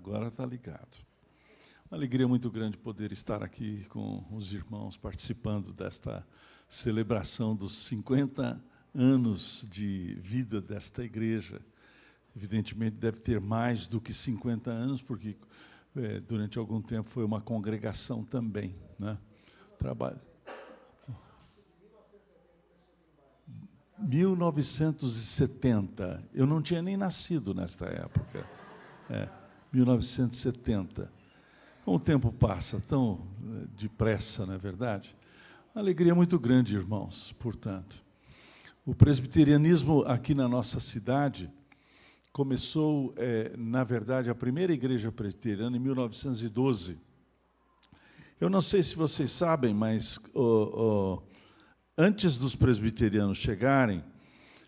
Agora está ligado. Uma alegria muito grande poder estar aqui com os irmãos participando desta celebração dos 50 anos de vida desta igreja. Evidentemente deve ter mais do que 50 anos, porque durante algum tempo foi uma congregação também, né? Trabalho. 1970. Eu não tinha nem nascido nesta época. 1970. Como o tempo passa tão depressa, não é verdade? Uma alegria muito grande, irmãos, portanto. O presbiterianismo aqui na nossa cidade começou, na verdade, a primeira igreja presbiteriana em 1912. Eu não sei se vocês sabem, mas antes dos presbiterianos chegarem,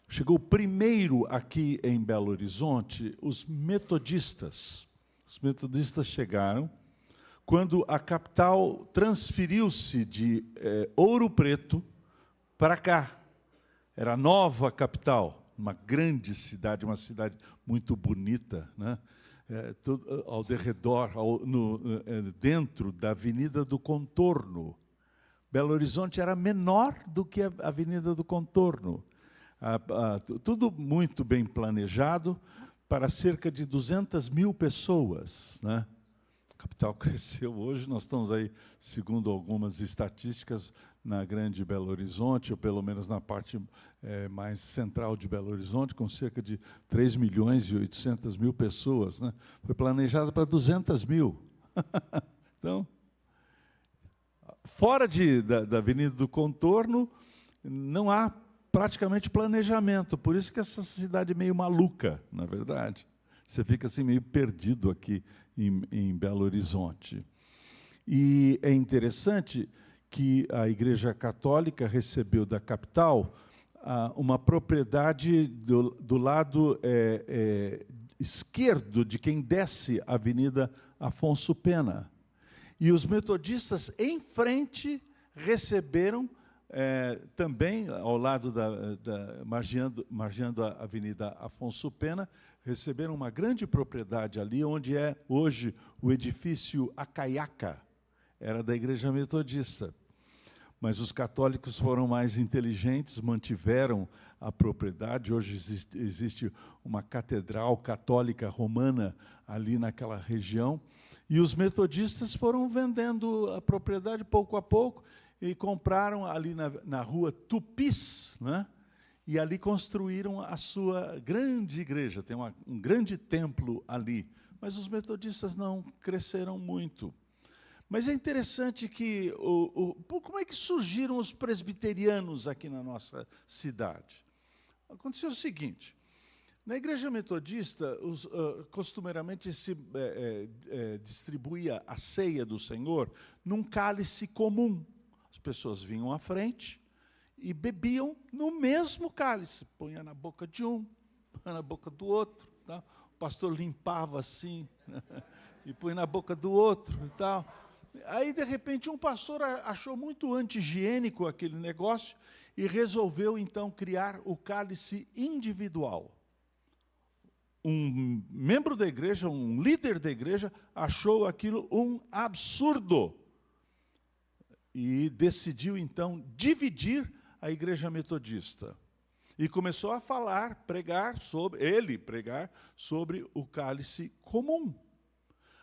chegou primeiro aqui em Belo Horizonte os metodistas. Os metodistas chegaram quando a capital transferiu-se de Ouro Preto para cá. Era a nova capital, uma grande cidade, uma cidade muito bonita, né? Ao derredor, dentro da Avenida do Contorno. Belo Horizonte era menor do que a Avenida do Contorno. Tudo muito bem planejado para cerca de 200 mil pessoas, né? A capital cresceu hoje, nós estamos aí, segundo algumas estatísticas, na grande Belo Horizonte, ou pelo menos na parte mais central de Belo Horizonte, com cerca de 3 milhões e 800 mil pessoas, né? Foi planejado para 200 mil. Então, fora da Avenida do Contorno, não há praticamente planejamento, por isso que essa cidade é meio maluca, na verdade. Você fica assim meio perdido aqui em Belo Horizonte. E é interessante que a Igreja Católica recebeu da capital uma propriedade do lado esquerdo de quem desce a Avenida Afonso Pena. E os metodistas, em frente, receberam também, ao lado margeando a Avenida Afonso Pena, receberam uma grande propriedade ali, onde é hoje o edifício Acaiaca, era da Igreja Metodista. Mas os católicos foram mais inteligentes, mantiveram a propriedade. Hoje existe uma catedral católica romana ali naquela região, e os metodistas foram vendendo a propriedade pouco a pouco, e compraram ali na rua Tupis, né? E ali construíram a sua grande igreja. Tem um grande templo ali. Mas os metodistas não cresceram muito. Mas é interessante que... como é que surgiram os presbiterianos aqui na nossa cidade? Aconteceu o seguinte. Na igreja metodista, costumeiramente se distribuía a ceia do Senhor num cálice comum. As pessoas vinham à frente e bebiam no mesmo cálice. Punha na boca de um, punha na boca do outro. Tá? O pastor limpava assim, e punha na boca do outro. E tal. Aí, de repente, um pastor achou muito anti-higiênico aquele negócio e resolveu, então, criar o cálice individual. Um membro da igreja, um líder da igreja, achou aquilo um absurdo. E decidiu, então, dividir a igreja metodista. E começou a pregar sobre o cálice comum.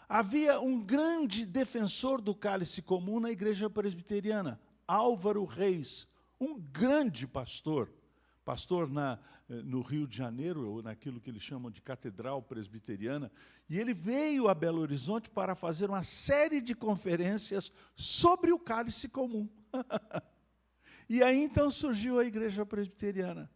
Havia um grande defensor do cálice comum na igreja presbiteriana, Álvaro Reis, um grande pastor no Rio de Janeiro, ou naquilo que eles chamam de Catedral Presbiteriana, e ele veio a Belo Horizonte para fazer uma série de conferências sobre o cálice comum. E aí, então, surgiu a Igreja Presbiteriana.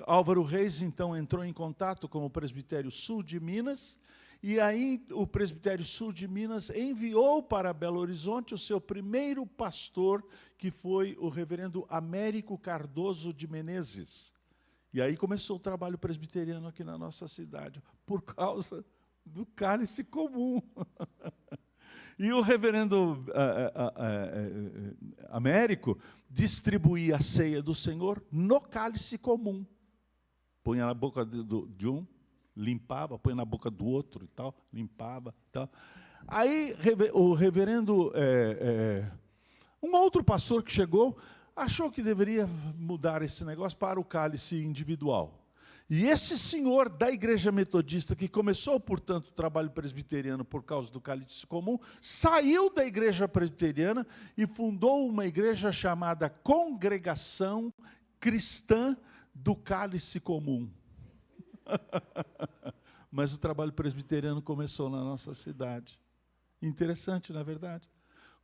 Álvaro Reis, então, entrou em contato com o Presbitério Sul de Minas, e aí o Presbitério Sul de Minas enviou para Belo Horizonte o seu primeiro pastor, que foi o reverendo Américo Cardoso de Menezes. E aí começou o trabalho presbiteriano aqui na nossa cidade, por causa do cálice comum. E o reverendo Américo distribuía a ceia do Senhor no cálice comum. Punha na boca de um, limpava, põe na boca do outro e tal, limpava e tal. Aí o reverendo, um outro pastor que chegou, achou que deveria mudar esse negócio para o cálice individual. E esse senhor da igreja metodista, que começou, portanto, o trabalho presbiteriano por causa do cálice comum, saiu da igreja presbiteriana e fundou uma igreja chamada Congregação Cristã do Cálice Comum. Mas o trabalho presbiteriano começou na nossa cidade. Interessante, não é verdade?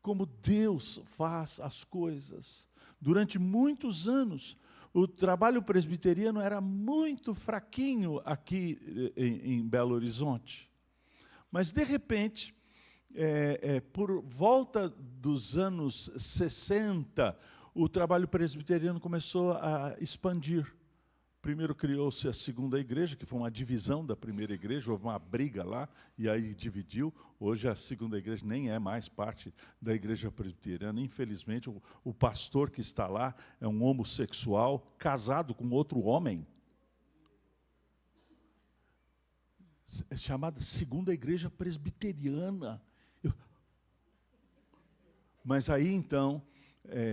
Como Deus faz as coisas. Durante muitos anos, o trabalho presbiteriano era muito fraquinho aqui em Belo Horizonte. Mas, de repente, por volta dos anos 60, o trabalho presbiteriano começou a expandir. Primeiro criou-se a segunda igreja, que foi uma divisão da primeira igreja, houve uma briga lá, e aí dividiu. Hoje a segunda igreja nem é mais parte da igreja presbiteriana. Infelizmente, o pastor que está lá é um homossexual, casado com outro homem. É chamada segunda igreja presbiteriana. Mas aí, então,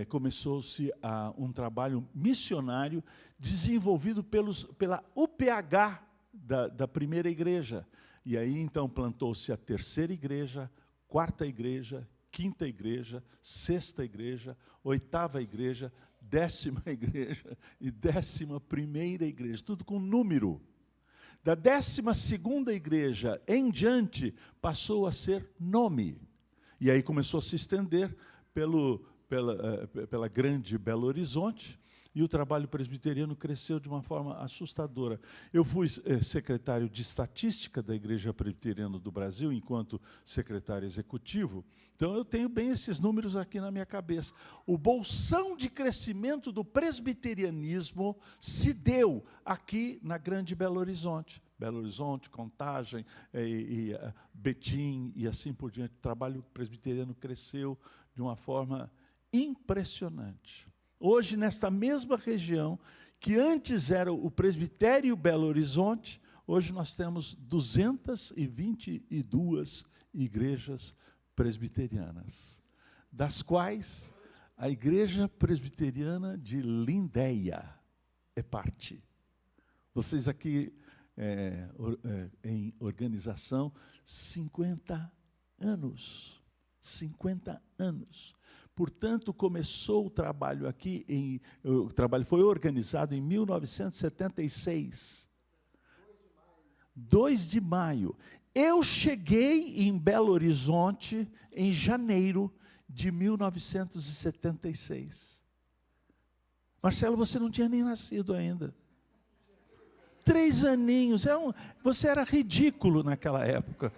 começou-se um trabalho missionário desenvolvido pela UPH da primeira igreja. E aí, então, plantou-se a terceira igreja, quarta igreja, quinta igreja, sexta igreja, oitava igreja, 10ª igreja e 11ª igreja, tudo com número. Da 12ª igreja em diante, passou a ser nome. E aí começou a se estender pela grande Belo Horizonte, e o trabalho presbiteriano cresceu de uma forma assustadora. Eu fui secretário de estatística da Igreja Presbiteriana do Brasil, enquanto secretário executivo, então eu tenho bem esses números aqui na minha cabeça. O bolsão de crescimento do presbiterianismo se deu aqui na grande Belo Horizonte. Belo Horizonte, Contagem, Betim e assim por diante. O trabalho presbiteriano cresceu de uma forma impressionante. Hoje, nesta mesma região, que antes era o presbitério Belo Horizonte, hoje nós temos 222 igrejas presbiterianas, das quais a igreja presbiteriana de Lindéia é parte. Vocês aqui, em organização, 50 anos. 50 anos. Portanto, começou o trabalho aqui, o trabalho foi organizado em 1976. 2 de maio. Eu cheguei em Belo Horizonte em janeiro de 1976. Marcelo, você não tinha nem nascido ainda. 3 aninhos. Você era ridículo naquela época.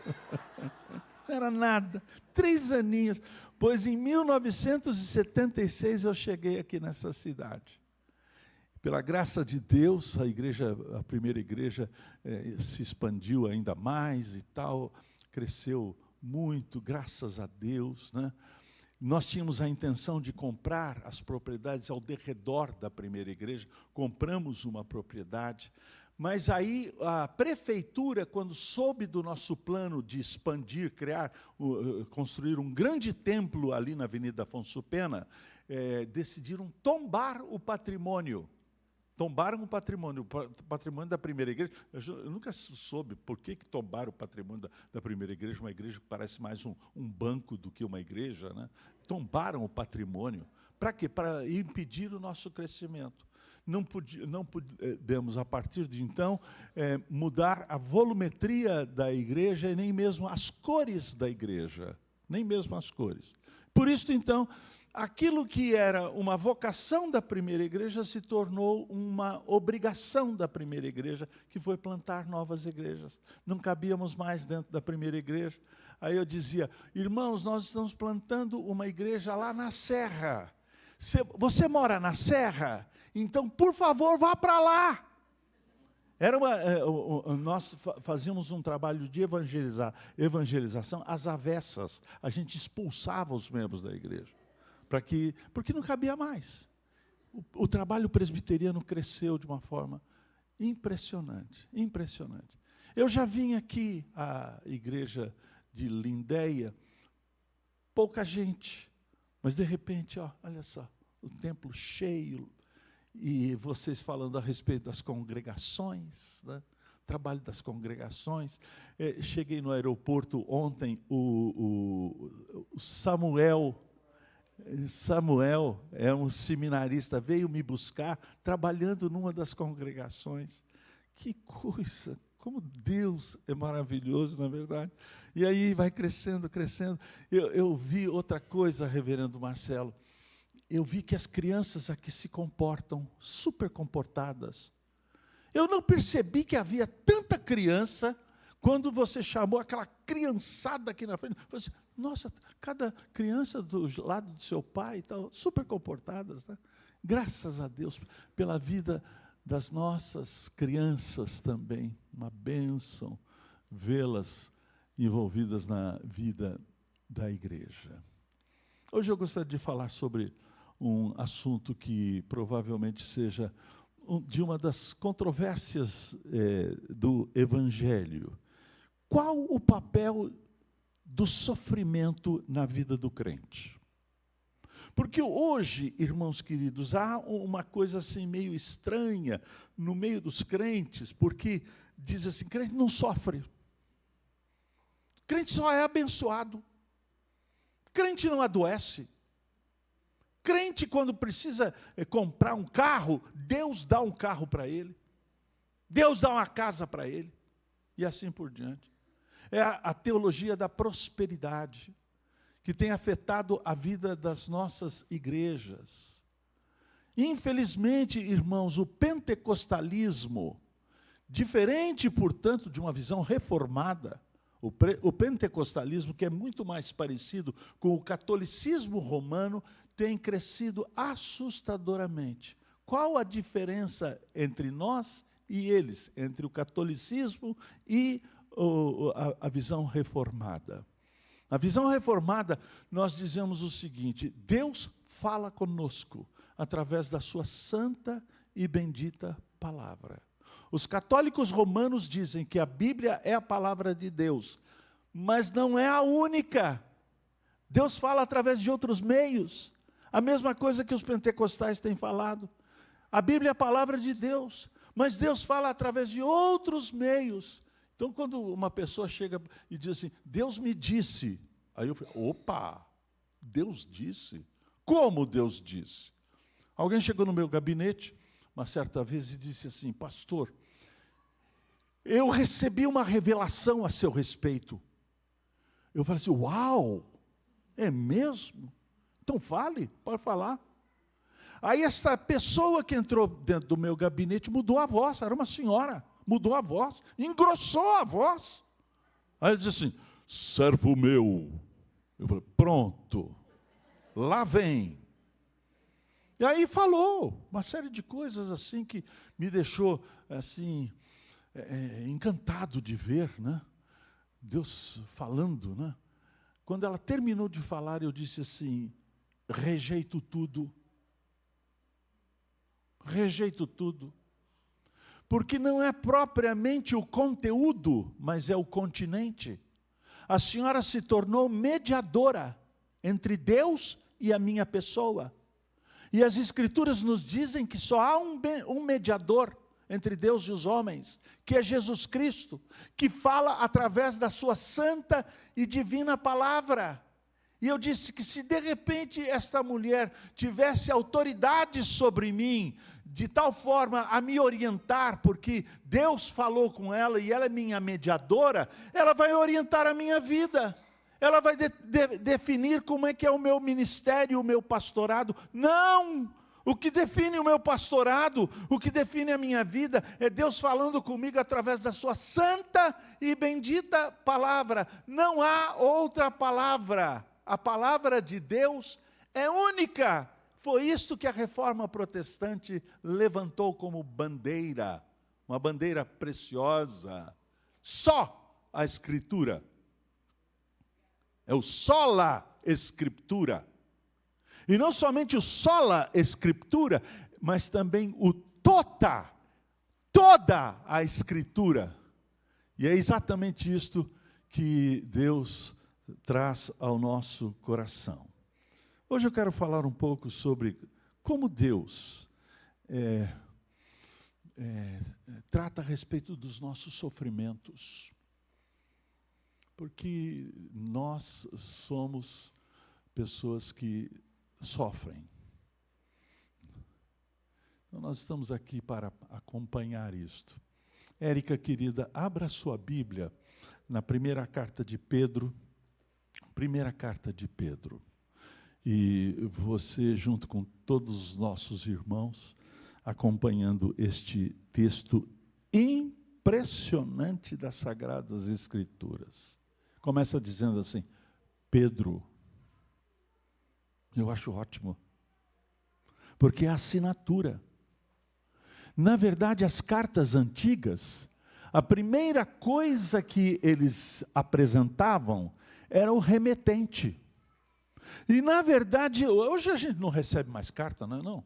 Não era nada. 3 aninhos. Pois em 1976 eu cheguei aqui nessa cidade. Pela graça de Deus, a primeira igreja se expandiu ainda mais e tal, cresceu muito, graças a Deus, né? Nós tínhamos a intenção de comprar as propriedades ao derredor da primeira igreja, compramos uma propriedade, mas aí a prefeitura, quando soube do nosso plano de expandir, construir um grande templo ali na Avenida Afonso Pena, decidiram tombar o patrimônio. Tombaram o patrimônio da primeira igreja. Eu nunca soube por que tombaram o patrimônio da primeira igreja, uma igreja que parece mais um banco do que uma igreja, né? Tombaram o patrimônio. Para quê? Para impedir o nosso crescimento. Não podemos, a partir de então, mudar a volumetria da igreja e nem mesmo as cores da igreja. Nem mesmo as cores. Por isso, então, aquilo que era uma vocação da primeira igreja se tornou uma obrigação da primeira igreja, que foi plantar novas igrejas. Não cabíamos mais dentro da primeira igreja. Aí eu dizia, irmãos, nós estamos plantando uma igreja lá na Serra. Você mora na Serra? Então, por favor, vá para lá. Nós fazíamos um trabalho de evangelização às avessas. A gente expulsava os membros da igreja. Porque não cabia mais. O trabalho presbiteriano cresceu de uma forma impressionante, impressionante. Eu já vim aqui à igreja de Lindéia, pouca gente, mas de repente, olha só, o templo cheio, e vocês falando a respeito das congregações, né? Trabalho das congregações. Cheguei no aeroporto ontem, o Samuel é um seminarista, veio me buscar, trabalhando numa das congregações. Que coisa, como Deus é maravilhoso, não é verdade? E aí vai crescendo, crescendo. Eu vi outra coisa, reverendo Marcelo, eu vi que as crianças aqui se comportam super comportadas. Eu não percebi que havia tanta criança quando você chamou aquela criançada aqui na frente. Eu falei assim, nossa, cada criança do lado do seu pai, tal, super comportadas, né? Graças a Deus pela vida das nossas crianças também. Uma bênção vê-las envolvidas na vida da igreja. Hoje eu gostaria de falar sobre um assunto que provavelmente seja de uma das controvérsias do Evangelho. Qual o papel do sofrimento na vida do crente? Porque hoje, irmãos queridos, há uma coisa assim meio estranha no meio dos crentes, porque diz assim, crente não sofre. Crente só é abençoado. Crente não adoece. Crente, quando precisa comprar um carro, Deus dá um carro para ele. Deus dá uma casa para ele. E assim por diante. É a teologia da prosperidade que tem afetado a vida das nossas igrejas. Infelizmente, irmãos, o pentecostalismo, diferente, portanto, de uma visão reformada, o pentecostalismo, que é muito mais parecido com o catolicismo romano, tem crescido assustadoramente. Qual a diferença entre nós e eles, entre o catolicismo e a visão reformada? Na visão reformada, nós dizemos o seguinte: Deus fala conosco através da sua santa e bendita palavra. Os católicos romanos dizem que a Bíblia é a palavra de Deus, mas não é a única. Deus fala através de outros meios. A mesma coisa que os pentecostais têm falado. A Bíblia é a palavra de Deus, mas Deus fala através de outros meios. Então, quando uma pessoa chega e diz assim, Deus me disse, aí eu falo, opa, Deus disse? Como Deus disse? Alguém chegou no meu gabinete, uma certa vez, e disse assim, pastor, eu recebi uma revelação a seu respeito. Eu falei assim, uau, é mesmo? Então fale, pode falar. Aí essa pessoa que entrou dentro do meu gabinete mudou a voz, era uma senhora, mudou a voz, engrossou a voz. Aí ele disse assim, servo meu. Eu falei, pronto, lá vem. E aí falou uma série de coisas assim que me deixou assim encantado de ver, né? Deus falando, né? Quando ela terminou de falar, eu disse assim, rejeito tudo. Rejeito tudo. Porque não é propriamente o conteúdo, mas é o continente. A senhora se tornou mediadora entre Deus e a minha pessoa. E as Escrituras nos dizem que só há um mediador entre Deus e os homens, que é Jesus Cristo, que fala através da sua santa e divina palavra. E eu disse que se de repente esta mulher tivesse autoridade sobre mim, de tal forma a me orientar, porque Deus falou com ela e ela é minha mediadora, ela vai orientar a minha vida. Ela vai definir como é que é o meu ministério, o meu pastorado. Não! O que define o meu pastorado, o que define a minha vida, é Deus falando comigo através da sua santa e bendita palavra. Não há outra palavra. A palavra de Deus é única. Foi isto que a Reforma Protestante levantou como bandeira, uma bandeira preciosa. Só a Escritura. É o sola Escritura. E não somente o sola Escritura, mas também o toda a Escritura. E é exatamente isto que Deus traz ao nosso coração. Hoje eu quero falar um pouco sobre como Deus trata a respeito dos nossos sofrimentos. Porque nós somos pessoas que sofrem. Então nós estamos aqui para acompanhar isto. Érica, querida, abra sua Bíblia na primeira carta de Pedro. Primeira carta de Pedro. E você, junto com todos os nossos irmãos, acompanhando este texto impressionante das Sagradas Escrituras. Começa dizendo assim, Pedro. Eu acho ótimo. Porque é a assinatura. Na verdade, as cartas antigas, a primeira coisa que eles apresentavam era o remetente. E, na verdade, hoje a gente não recebe mais carta, não é não?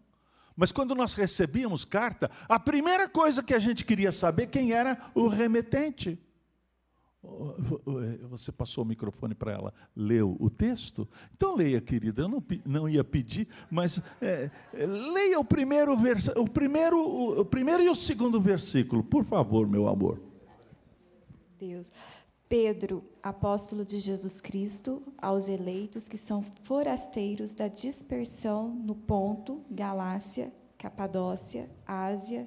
Mas quando nós recebíamos carta, a primeira coisa que a gente queria saber quem era o remetente. Você passou o microfone para ela, leu o texto? Então leia, querida, eu não ia pedir, mas leia o primeiro e o segundo versículo, por favor, meu amor. Deus. Pedro, apóstolo de Jesus Cristo, aos eleitos que são forasteiros da dispersão no Ponto, Galácia, Capadócia, Ásia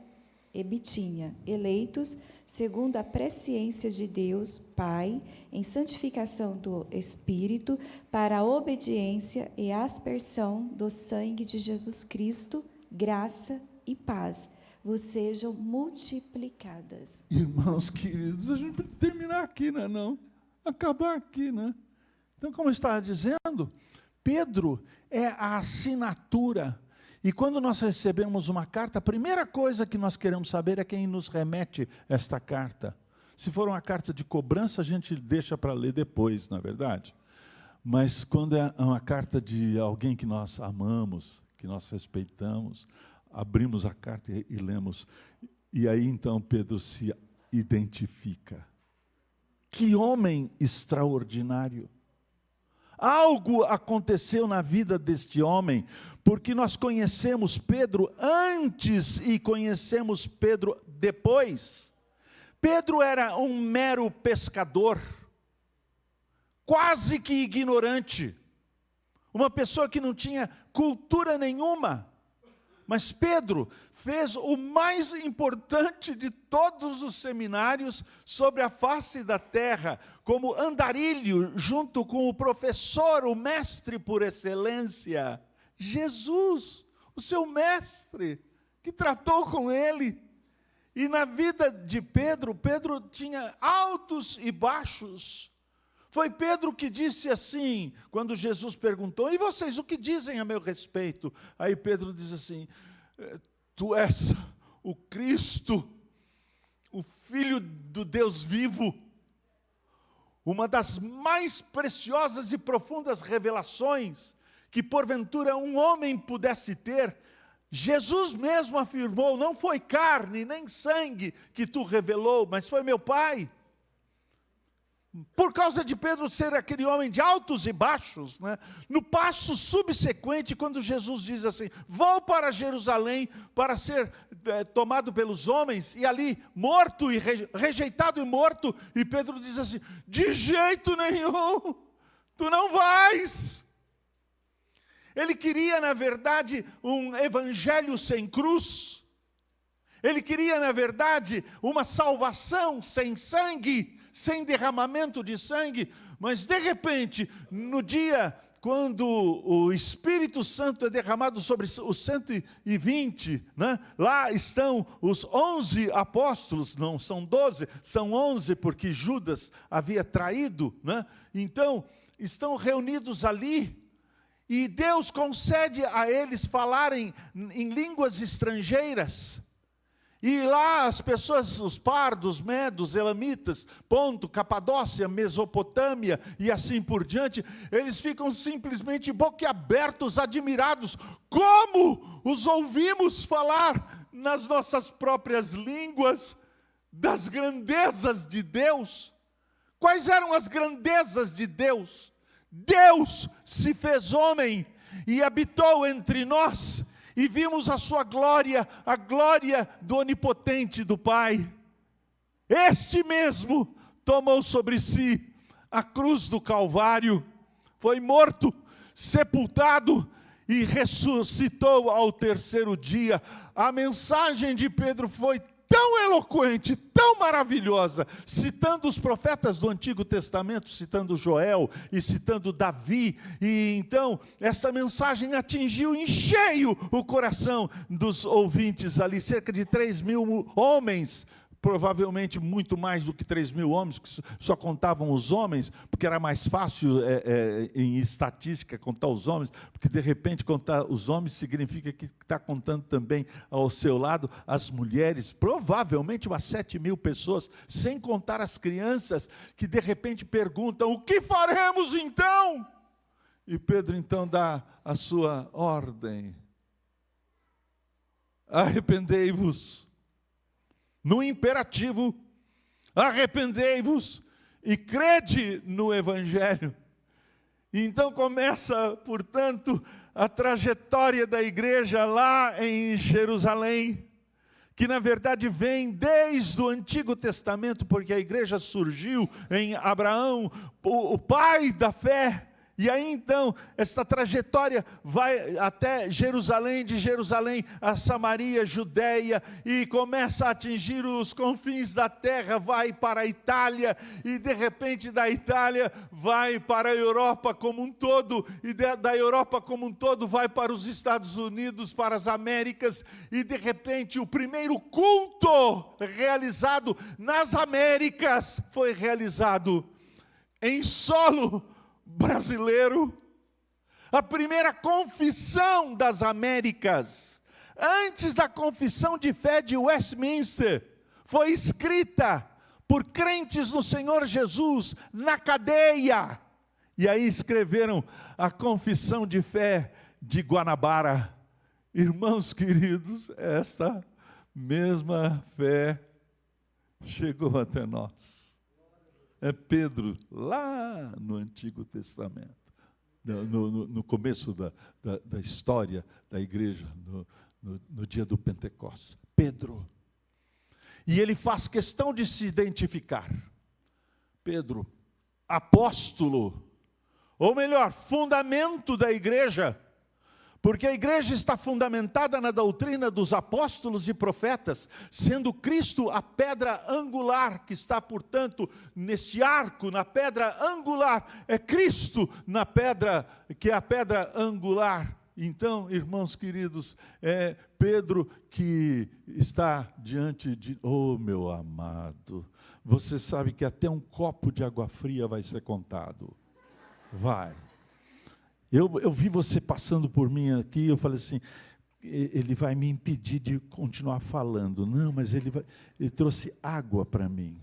e Bitínia, eleitos segundo a presciência de Deus, Pai, em santificação do Espírito, para a obediência e aspersão do sangue de Jesus Cristo, graça e paz vos sejam multiplicadas. Irmãos queridos, a gente pode terminar aqui, né? Não, acabar aqui, né? Então, como eu estava dizendo, Pedro é a assinatura. E quando nós recebemos uma carta, a primeira coisa que nós queremos saber é quem nos remete esta carta. Se for uma carta de cobrança, a gente deixa para ler depois, não é verdade? Mas quando é uma carta de alguém que nós amamos, que nós respeitamos, abrimos a carta e lemos. E aí então Pedro se identifica. Que homem extraordinário! Algo aconteceu na vida deste homem, porque nós conhecemos Pedro antes e conhecemos Pedro depois. Pedro era um mero pescador, quase que ignorante, uma pessoa que não tinha cultura nenhuma. Mas Pedro fez o mais importante de todos os seminários sobre a face da terra, como andarilho, junto com o professor, o mestre por excelência, Jesus, o seu mestre, que tratou com ele. E na vida de Pedro, Pedro tinha altos e baixos. Foi Pedro que disse assim, quando Jesus perguntou, e vocês, o que dizem a meu respeito? Aí Pedro diz assim, tu és o Cristo, o Filho do Deus vivo, uma das mais preciosas e profundas revelações que porventura um homem pudesse ter. Jesus mesmo afirmou, não foi carne nem sangue que tu revelou, mas foi meu Pai. Por causa de Pedro ser aquele homem de altos e baixos, né? No passo subsequente, quando Jesus diz assim, vou para Jerusalém para ser tomado pelos homens, e ali morto, e rejeitado e morto, e Pedro diz assim, de jeito nenhum, tu não vais. Ele queria, na verdade, um evangelho sem cruz, ele queria, na verdade, uma salvação sem sangue, sem derramamento de sangue, mas de repente, no dia quando o Espírito Santo é derramado sobre os 120, né? Lá estão os 11 apóstolos, não são 12, são 11, porque Judas havia traído, né? Então, estão reunidos ali, e Deus concede a eles falarem em línguas estrangeiras. E lá as pessoas, os pardos, medos, elamitas, Ponto, Capadócia, Mesopotâmia e assim por diante, eles ficam simplesmente boquiabertos, admirados. Como os ouvimos falar nas nossas próprias línguas das grandezas de Deus. Quais eram as grandezas de Deus? Deus se fez homem e habitou entre nós, e vimos a sua glória, a glória do onipotente do Pai. Este mesmo tomou sobre si a cruz do Calvário, foi morto, sepultado e ressuscitou ao terceiro dia. A mensagem de Pedro foi tão eloquente, tão maravilhosa, citando os profetas do Antigo Testamento, citando Joel e citando Davi, e então essa mensagem atingiu em cheio o coração dos ouvintes ali, cerca de 3.000 homens, provavelmente muito mais do que 3.000 homens, que só contavam os homens, porque era mais fácil em estatística contar os homens, porque de repente contar os homens significa que está contando também ao seu lado as mulheres, provavelmente umas 7.000 pessoas, sem contar as crianças, que de repente perguntam: o que faremos então? E Pedro então dá a sua ordem: arrependei-vos. No imperativo, arrependei-vos e crede no Evangelho. Então começa, portanto, a trajetória da igreja lá em Jerusalém, que na verdade vem desde o Antigo Testamento, porque a igreja surgiu em Abraão, o pai da fé. E aí então, essa trajetória vai até Jerusalém, de Jerusalém a Samaria, Judeia, e começa a atingir os confins da terra, vai para a Itália, e de repente da Itália vai para a Europa como um todo, e da Europa como um todo vai para os Estados Unidos, para as Américas, e de repente o primeiro culto realizado nas Américas foi realizado em solo brasileiro. A primeira confissão das Américas, antes da confissão de fé de Westminster, foi escrita por crentes no Senhor Jesus na cadeia. E aí escreveram a confissão de fé de Guanabara. Irmãos queridos, esta mesma fé chegou até nós. É Pedro, lá no Antigo Testamento, no começo da história da igreja, no dia do Pentecostes. Pedro. E ele faz questão de se identificar. Pedro, apóstolo, ou melhor, fundamento da igreja, porque a igreja está fundamentada na doutrina dos apóstolos e profetas, sendo Cristo a pedra angular, que está, portanto, neste arco, na pedra angular, é Cristo na pedra, que é a pedra angular. Então, irmãos queridos, é Pedro que está diante de... Oh, meu amado, você sabe que até um copo de água fria vai ser contado. Vai. Eu vi você passando por mim aqui, eu falei assim, ele vai me impedir de continuar falando. Não, mas ele trouxe água para mim.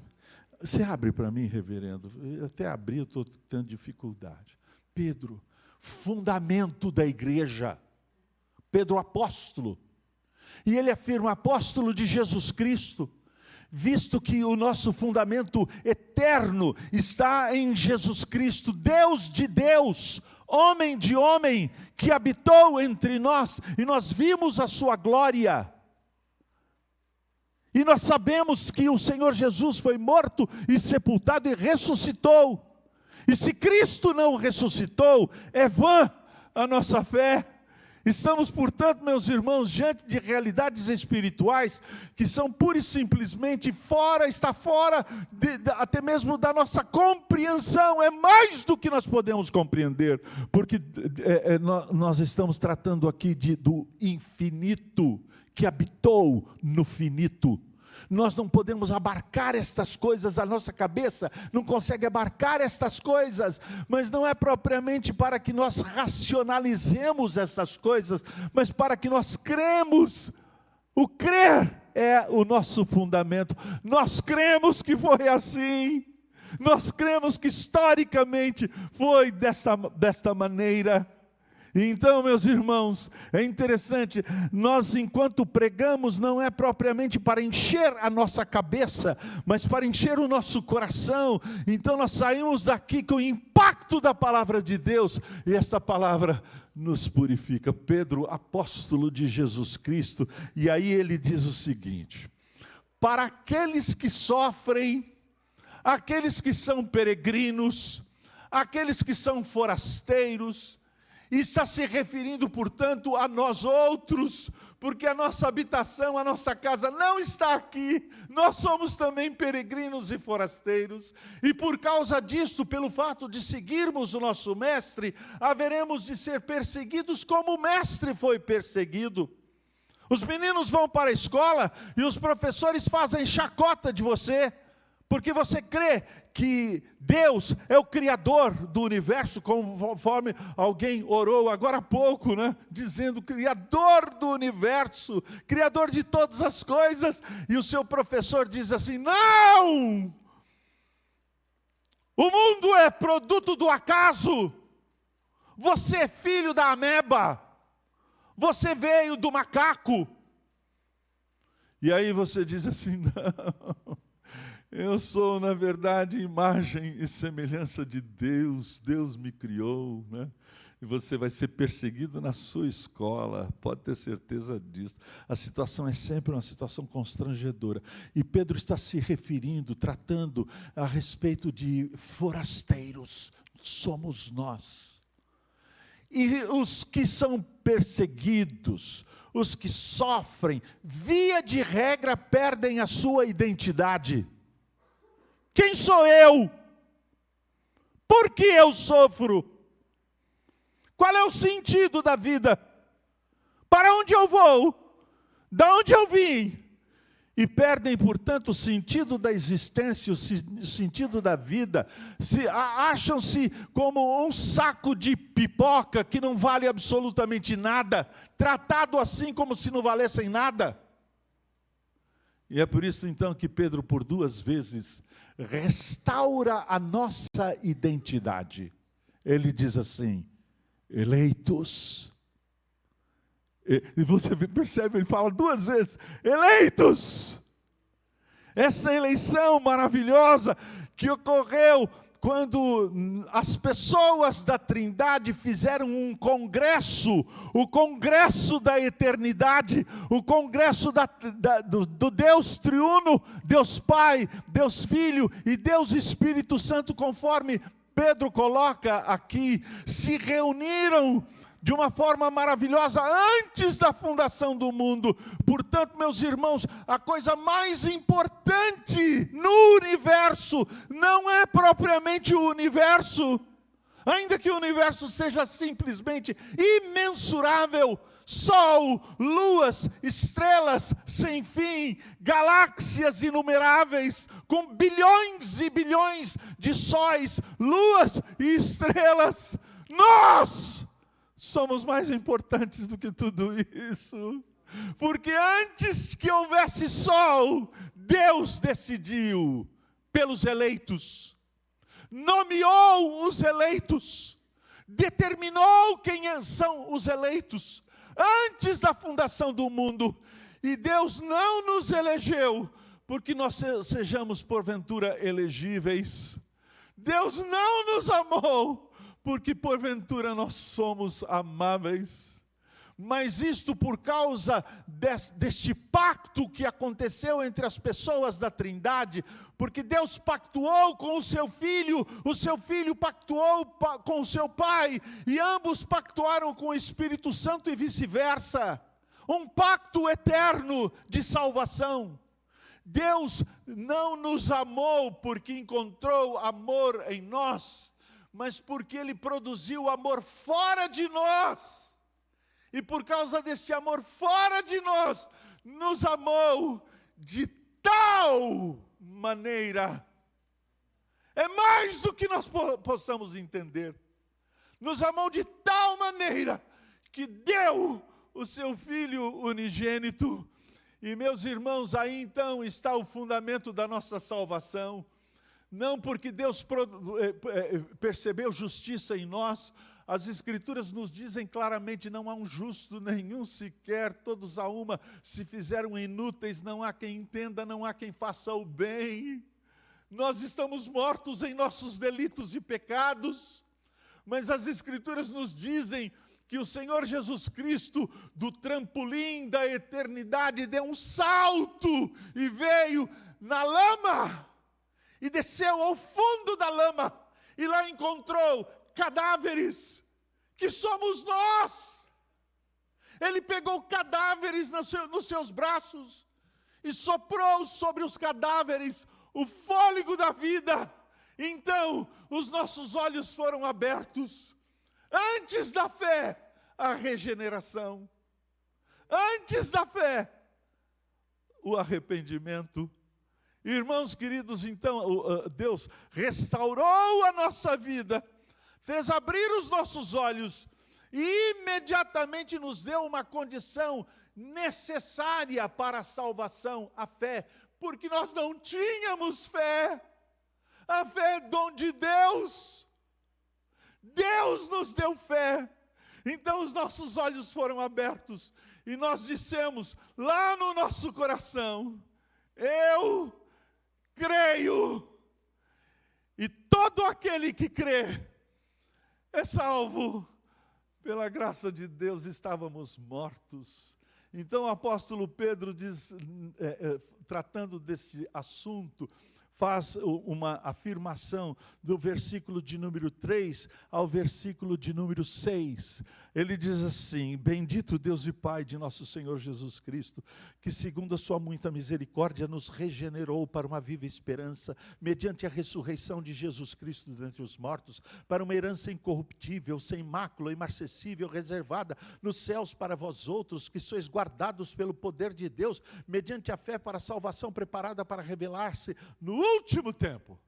Você abre para mim, reverendo? Até abrir, eu estou tendo dificuldade. Pedro, fundamento da igreja. Pedro, apóstolo. E ele afirma, apóstolo de Jesus Cristo, visto que o nosso fundamento eterno está em Jesus Cristo, Deus de Deus, homem de homem, que habitou entre nós, e nós vimos a sua glória. E nós sabemos que o Senhor Jesus foi morto e sepultado e ressuscitou. E se Cristo não ressuscitou, é vã a nossa fé. Estamos, portanto, meus irmãos, diante de realidades espirituais que são pura e simplesmente está fora até mesmo da nossa compreensão. É mais do que nós podemos compreender, porque nós estamos tratando aqui do infinito que habitou no finito. Nós não podemos abarcar estas coisas, a nossa cabeça não consegue abarcar estas coisas, mas não é propriamente para que nós racionalizemos essas coisas, mas para que nós cremos. O crer é o nosso fundamento. Nós cremos que foi assim, nós cremos que historicamente foi desta maneira. Então, meus irmãos, é interessante, nós enquanto pregamos não é propriamente para encher a nossa cabeça, mas para encher o nosso coração. Então nós saímos daqui com o impacto da palavra de Deus, e essa palavra nos purifica. Pedro, apóstolo de Jesus Cristo, e aí ele diz o seguinte: para aqueles que sofrem, aqueles que são peregrinos, aqueles que são forasteiros, e está se referindo, portanto, a nós outros, porque a nossa habitação, a nossa casa não está aqui, nós somos também peregrinos e forasteiros, e por causa disto, pelo fato de seguirmos o nosso mestre, haveremos de ser perseguidos como o mestre foi perseguido. Os meninos vão para a escola e os professores fazem chacota de você, porque você crê que Deus é o Criador do universo, conforme alguém orou agora há pouco, né? Dizendo Criador do universo, Criador de todas as coisas, e o seu professor diz assim: não! O mundo é produto do acaso, você é filho da ameba, você veio do macaco. E aí você diz assim: não, eu sou, na verdade, imagem e semelhança de Deus, Deus me criou, né? E você vai ser perseguido na sua escola, pode ter certeza disso. A situação é sempre uma situação constrangedora. E Pedro está se referindo, tratando a respeito de forasteiros, somos nós. E os que são perseguidos, os que sofrem, via de regra, perdem a sua identidade. Quem sou eu? Por que eu sofro? Qual é o sentido da vida? Para onde eu vou? Da onde eu vim? E perdem, portanto, o sentido da existência, o sentido da vida. Acham-se como um saco de pipoca que não vale absolutamente nada, tratado assim como se não valessem nada. E é por isso então que Pedro, por 2 vezes, restaura a nossa identidade. Ele diz assim: eleitos. E você percebe, ele fala 2 vezes: eleitos. Essa eleição maravilhosa que ocorreu quando as pessoas da Trindade fizeram um congresso, o congresso da eternidade, o congresso do Deus triuno, Deus Pai, Deus Filho e Deus Espírito Santo, conforme Pedro coloca aqui, se reuniram de uma forma maravilhosa antes da fundação do mundo. Portanto, meus irmãos, a coisa mais importante no universo não é propriamente o universo, ainda que o universo seja simplesmente imensurável, sol, luas, estrelas sem fim, galáxias inumeráveis, com bilhões e bilhões de sóis, luas e estrelas. Nós somos mais importantes do que tudo isso, porque antes que houvesse sol, Deus decidiu pelos eleitos, nomeou os eleitos, determinou quem são os eleitos, antes da fundação do mundo. E Deus não nos elegeu porque nós sejamos porventura elegíveis. Deus não nos amou porque porventura nós somos amáveis, mas isto por causa deste pacto que aconteceu entre as pessoas da Trindade, porque Deus pactuou com o seu Filho pactuou com o seu Pai, e ambos pactuaram com o Espírito Santo e vice-versa, um pacto eterno de salvação. Deus não nos amou porque encontrou amor em nós, mas porque Ele produziu amor fora de nós, e por causa deste amor fora de nós, nos amou de tal maneira, é mais do que nós possamos entender, nos amou de tal maneira, que deu o seu Filho unigênito. E meus irmãos, aí então está o fundamento da nossa salvação. Não porque Deus percebeu justiça em nós, As Escrituras nos dizem claramente: não há um justo nenhum sequer, todos a uma se fizeram inúteis, não há quem entenda, não há quem faça o bem. Nós estamos mortos em nossos delitos e pecados, mas as Escrituras nos dizem que o Senhor Jesus Cristo, do trampolim da eternidade, deu um salto e veio na lama, e desceu ao fundo da lama, e lá encontrou cadáveres, que somos nós. Ele pegou cadáveres nos seus braços, e soprou sobre os cadáveres o fôlego da vida. Então, os nossos olhos foram abertos. Antes da fé, a regeneração. Antes da fé, o arrependimento. Irmãos queridos, então, Deus restaurou a nossa vida, fez abrir os nossos olhos e imediatamente nos deu uma condição necessária para a salvação, a fé, porque nós não tínhamos fé. A fé é dom de Deus. Deus nos deu fé. Então os nossos olhos foram abertos e nós dissemos lá no nosso coração: eu creio. E todo aquele que crê é salvo. Pela graça de Deus estávamos mortos. Então o apóstolo Pedro diz, tratando desse assunto, faz uma afirmação do versículo de número 3 ao versículo de número 6. Ele diz assim: bendito Deus e Pai de nosso Senhor Jesus Cristo, que segundo a sua muita misericórdia nos regenerou para uma viva esperança, mediante a ressurreição de Jesus Cristo dentre os mortos, para uma herança incorruptível, sem mácula, imarcessível, reservada nos céus para vós outros, que sois guardados pelo poder de Deus, mediante a fé para a salvação preparada para revelar-se no último tempo.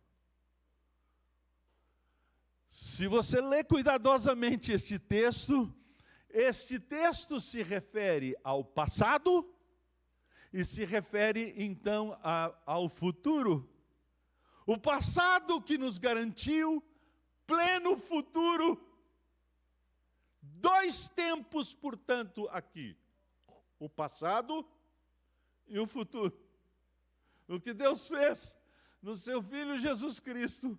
Se você lê cuidadosamente este texto se refere ao passado e se refere então ao futuro. O passado que nos garantiu pleno futuro. Dois tempos, portanto, aqui: o passado e o futuro. O que Deus fez no seu Filho Jesus Cristo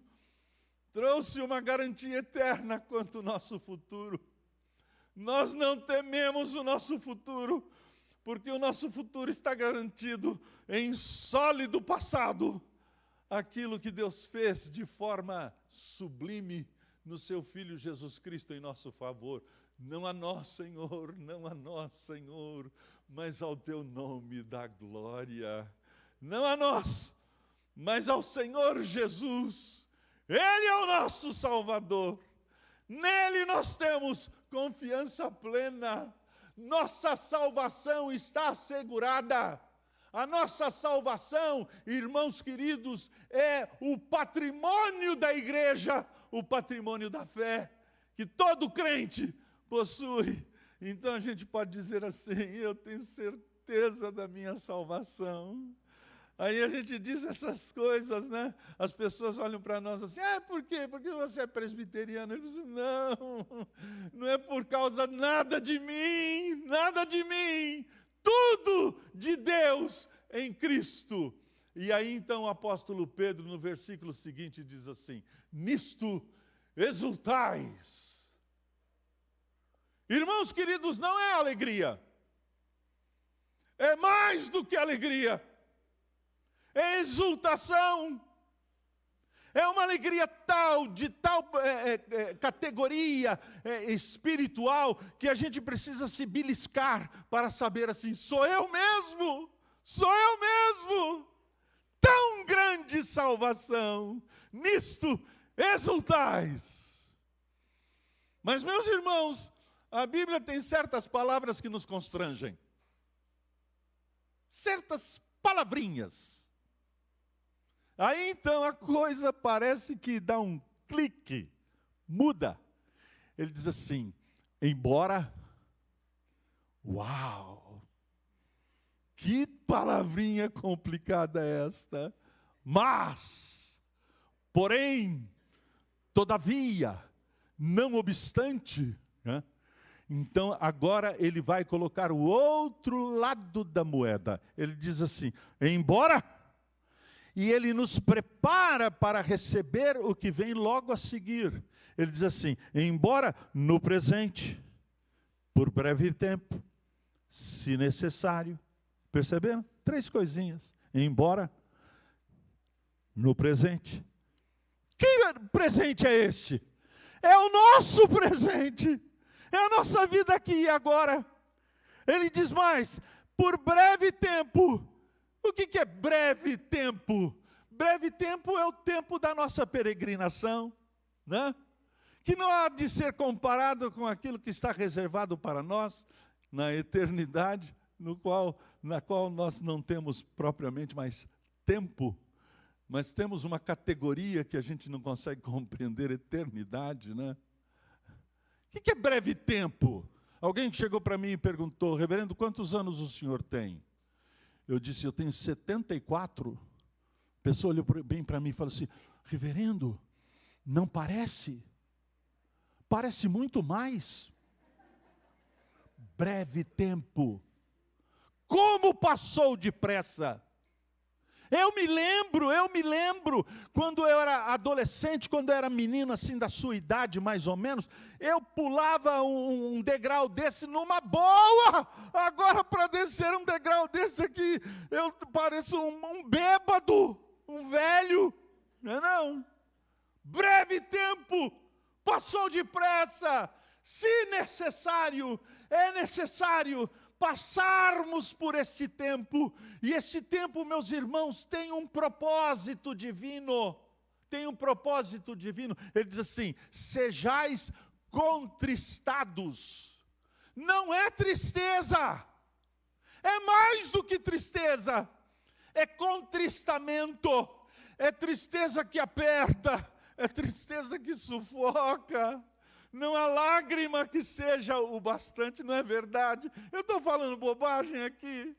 trouxe uma garantia eterna quanto ao nosso futuro. Nós não tememos o nosso futuro, porque o nosso futuro está garantido em sólido passado. Aquilo que Deus fez de forma sublime no seu Filho Jesus Cristo em nosso favor. Não a nós, Senhor, não a nós, Senhor, mas ao teu nome da glória. Não a nós, mas ao Senhor Jesus. Ele é o nosso Salvador. Nele nós temos confiança plena. Nossa salvação está assegurada. A nossa salvação, irmãos queridos, é o patrimônio da igreja, o patrimônio da fé, que todo crente possui. Então a gente pode dizer assim: eu tenho certeza da minha salvação. Aí a gente diz essas coisas, né? As pessoas olham para nós assim: por quê? Porque você é presbiteriano. Eu digo: não é por causa nada de mim, tudo de Deus em Cristo. E aí então o apóstolo Pedro, no versículo seguinte, diz assim: nisto exultais. Irmãos queridos, não é alegria, é mais do que alegria. É exultação, é uma alegria de tal categoria espiritual, que a gente precisa se beliscar para saber assim: sou eu mesmo, tão grande salvação, nisto exultais. Mas meus irmãos, a Bíblia tem certas palavras que nos constrangem, certas palavrinhas. Aí então a coisa parece que dá um clique, muda. Ele diz assim: embora, uau, que palavrinha complicada é esta, mas, porém, todavia, não obstante, né? Então, agora ele vai colocar o outro lado da moeda. Ele diz assim, embora, e ele nos prepara para receber o que vem logo a seguir. Ele diz assim, embora no presente, por breve tempo, se necessário. Perceberam? 3 coisinhas. Embora no presente. Que presente é este? É o nosso presente. É a nossa vida aqui e agora. Ele diz mais, por breve tempo. O que é breve tempo? Breve tempo é o tempo da nossa peregrinação, né? Que não há de ser comparado com aquilo que está reservado para nós na eternidade, na qual nós não temos propriamente mais tempo, mas temos uma categoria que a gente não consegue compreender, eternidade, né? O que é breve tempo? Alguém chegou para mim e perguntou, reverendo, quantos anos o senhor tem? Eu disse, eu tenho 74. A pessoa olhou bem para mim e falou assim, reverendo, não parece? Parece muito mais. Breve tempo. Como passou depressa? Eu me lembro, quando eu era adolescente, quando eu era menino, assim, da sua idade, mais ou menos, eu pulava um degrau desse numa boa. Agora, para descer um degrau desse aqui, eu pareço um bêbado, um velho. Não. Breve tempo, passou depressa. Se necessário, é necessário passarmos por este tempo, e este tempo, meus irmãos, tem um propósito divino, ele diz assim, sejais contristados, não é tristeza, é mais do que tristeza, é contristamento, é tristeza que aperta, é tristeza que sufoca, não há lágrima que seja o bastante, não é verdade? Eu estou falando bobagem aqui,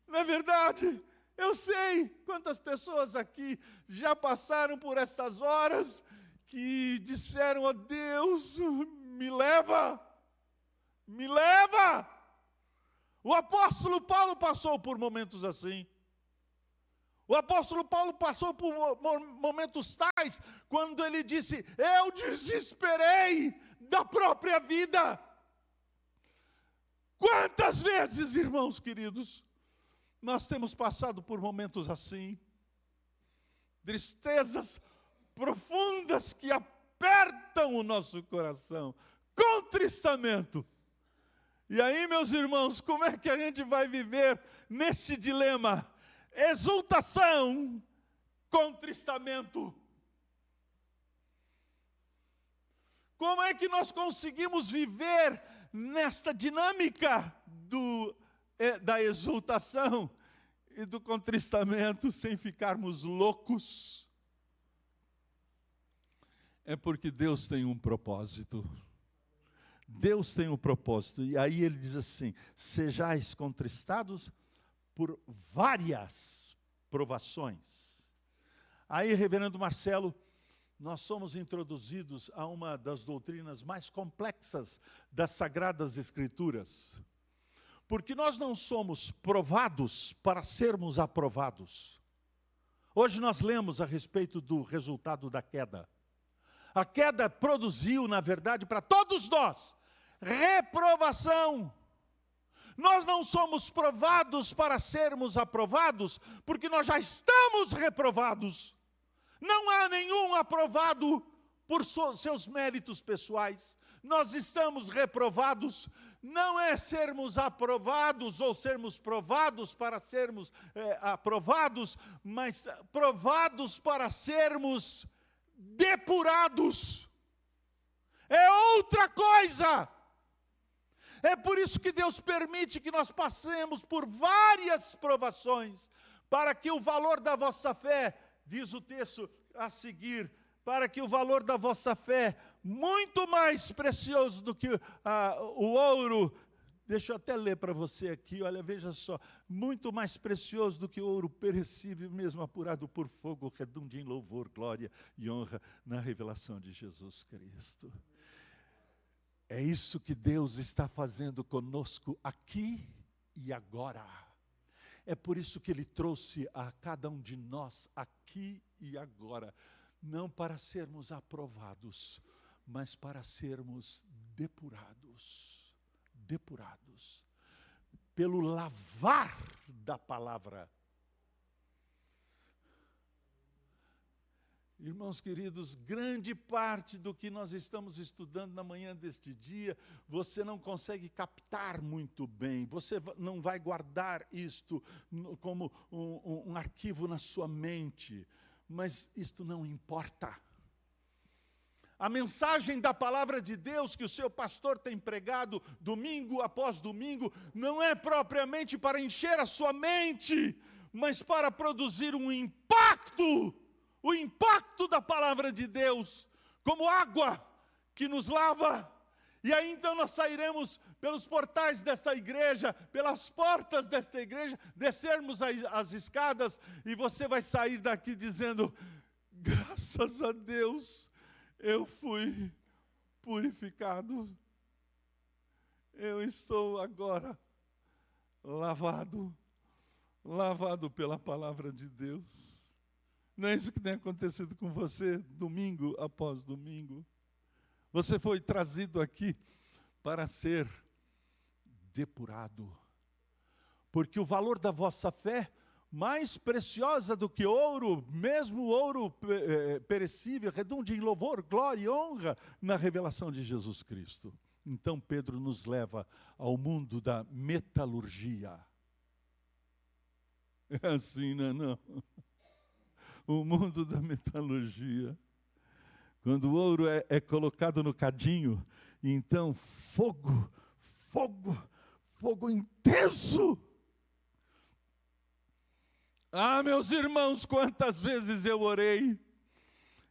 não é verdade? Eu sei quantas pessoas aqui já passaram por essas horas que disseram a Deus, me leva. O apóstolo Paulo passou por momentos assim. O apóstolo Paulo passou por momentos tais, quando ele disse, eu desesperei da própria vida. Quantas vezes, irmãos queridos, nós temos passado por momentos assim, tristezas profundas que apertam o nosso coração, contristamento. E aí, meus irmãos, como é que a gente vai viver neste dilema? Exultação, contristamento. Como é que nós conseguimos viver nesta dinâmica da exultação e do contristamento sem ficarmos loucos? É porque Deus tem um propósito. Deus tem um propósito. E aí ele diz assim, sejais contristados por várias provações. Aí, reverendo Marcelo, nós somos introduzidos a uma das doutrinas mais complexas das Sagradas Escrituras. Porque nós não somos provados para sermos aprovados. Hoje nós lemos a respeito do resultado da queda. A queda produziu, na verdade, para todos nós, reprovação. Nós não somos provados para sermos aprovados, porque nós já estamos reprovados. Não há nenhum aprovado por seus méritos pessoais. Nós estamos reprovados. Não é sermos aprovados ou sermos provados para sermos aprovados, mas provados para sermos depurados. É outra coisa. É por isso que Deus permite que nós passemos por várias provações, para que o valor da vossa fé, diz o texto a seguir, para que o valor da vossa fé, muito mais precioso do que o ouro, deixa eu até ler para você aqui, olha, veja só, muito mais precioso do que o ouro perecível, mesmo apurado por fogo, redunde em louvor, glória e honra na revelação de Jesus Cristo. É isso que Deus está fazendo conosco aqui e agora. É por isso que Ele trouxe a cada um de nós aqui e agora. Não para sermos aprovados, mas para sermos depurados. Depurados. Pelo lavar da palavra. Irmãos queridos, grande parte do que nós estamos estudando na manhã deste dia, você não consegue captar muito bem, você não vai guardar isto como um arquivo na sua mente, mas isto não importa. A mensagem da palavra de Deus que o seu pastor tem pregado domingo após domingo, não é propriamente para encher a sua mente, mas para produzir um impacto. O impacto da palavra de Deus, como água que nos lava. E aí então nós sairemos pelos portais dessa igreja, pelas portas desta igreja, descermos as escadas, e você vai sair daqui dizendo: graças a Deus, eu fui purificado. Eu estou agora lavado pela palavra de Deus. Não é isso que tem acontecido com você, domingo após domingo? Você foi trazido aqui para ser depurado. Porque o valor da vossa fé, mais preciosa do que ouro, mesmo ouro perecível, redunde em louvor, glória e honra na revelação de Jesus Cristo. Então Pedro nos leva ao mundo da metalurgia. É assim, não? O mundo da metalurgia. Quando o ouro é colocado no cadinho, então fogo intenso. Ah, meus irmãos, quantas vezes eu orei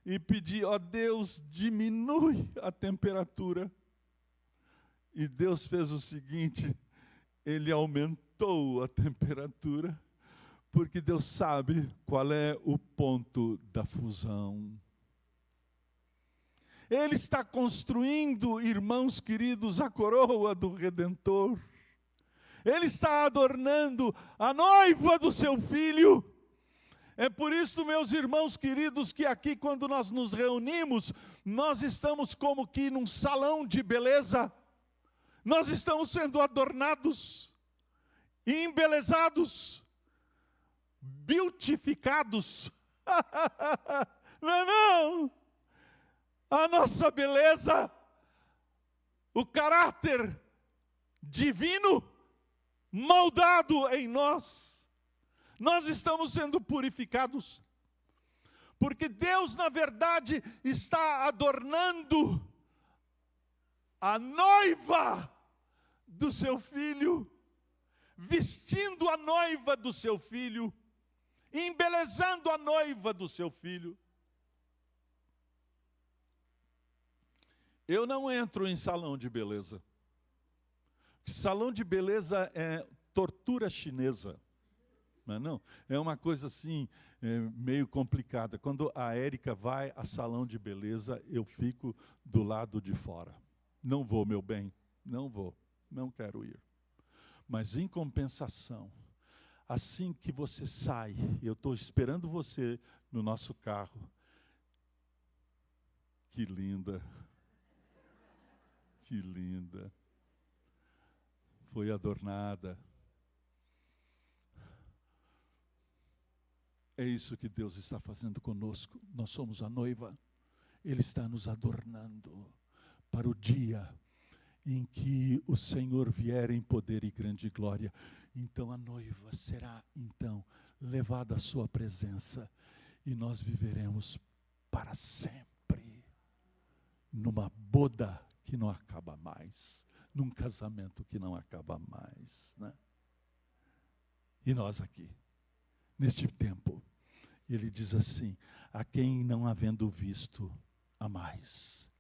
e pedi: ó Deus, diminui a temperatura. E Deus fez o seguinte: Ele aumentou a temperatura. Porque Deus sabe qual é o ponto da fusão. Ele está construindo, irmãos queridos, a coroa do Redentor. Ele está adornando a noiva do seu Filho. É por isso, meus irmãos queridos, que aqui quando nós nos reunimos, nós estamos como que num salão de beleza. Nós estamos sendo adornados, embelezados, beautificados. Não. A nossa beleza, o caráter divino moldado em nós. Nós estamos sendo purificados. Porque Deus, na verdade, está adornando a noiva do seu Filho, vestindo a noiva do seu Filho, embelezando a noiva do seu Filho. Eu não entro em salão de beleza. Salão de beleza é tortura chinesa. Não, é uma coisa assim, meio complicada. Quando a Érica vai a salão de beleza, eu fico do lado de fora. Não vou, meu bem, não vou, não quero ir. Mas em compensação, assim que você sai, eu estou esperando você no nosso carro. Que linda, que linda. Foi adornada. É isso que Deus está fazendo conosco. Nós somos a noiva. Ele está nos adornando para o dia em que o Senhor vier em poder e grande glória. Então a noiva será então levada à sua presença e nós viveremos para sempre numa boda que não acaba mais, num casamento que não acaba mais, né? E nós aqui, neste tempo, ele diz assim: a quem não havendo visto, a mais,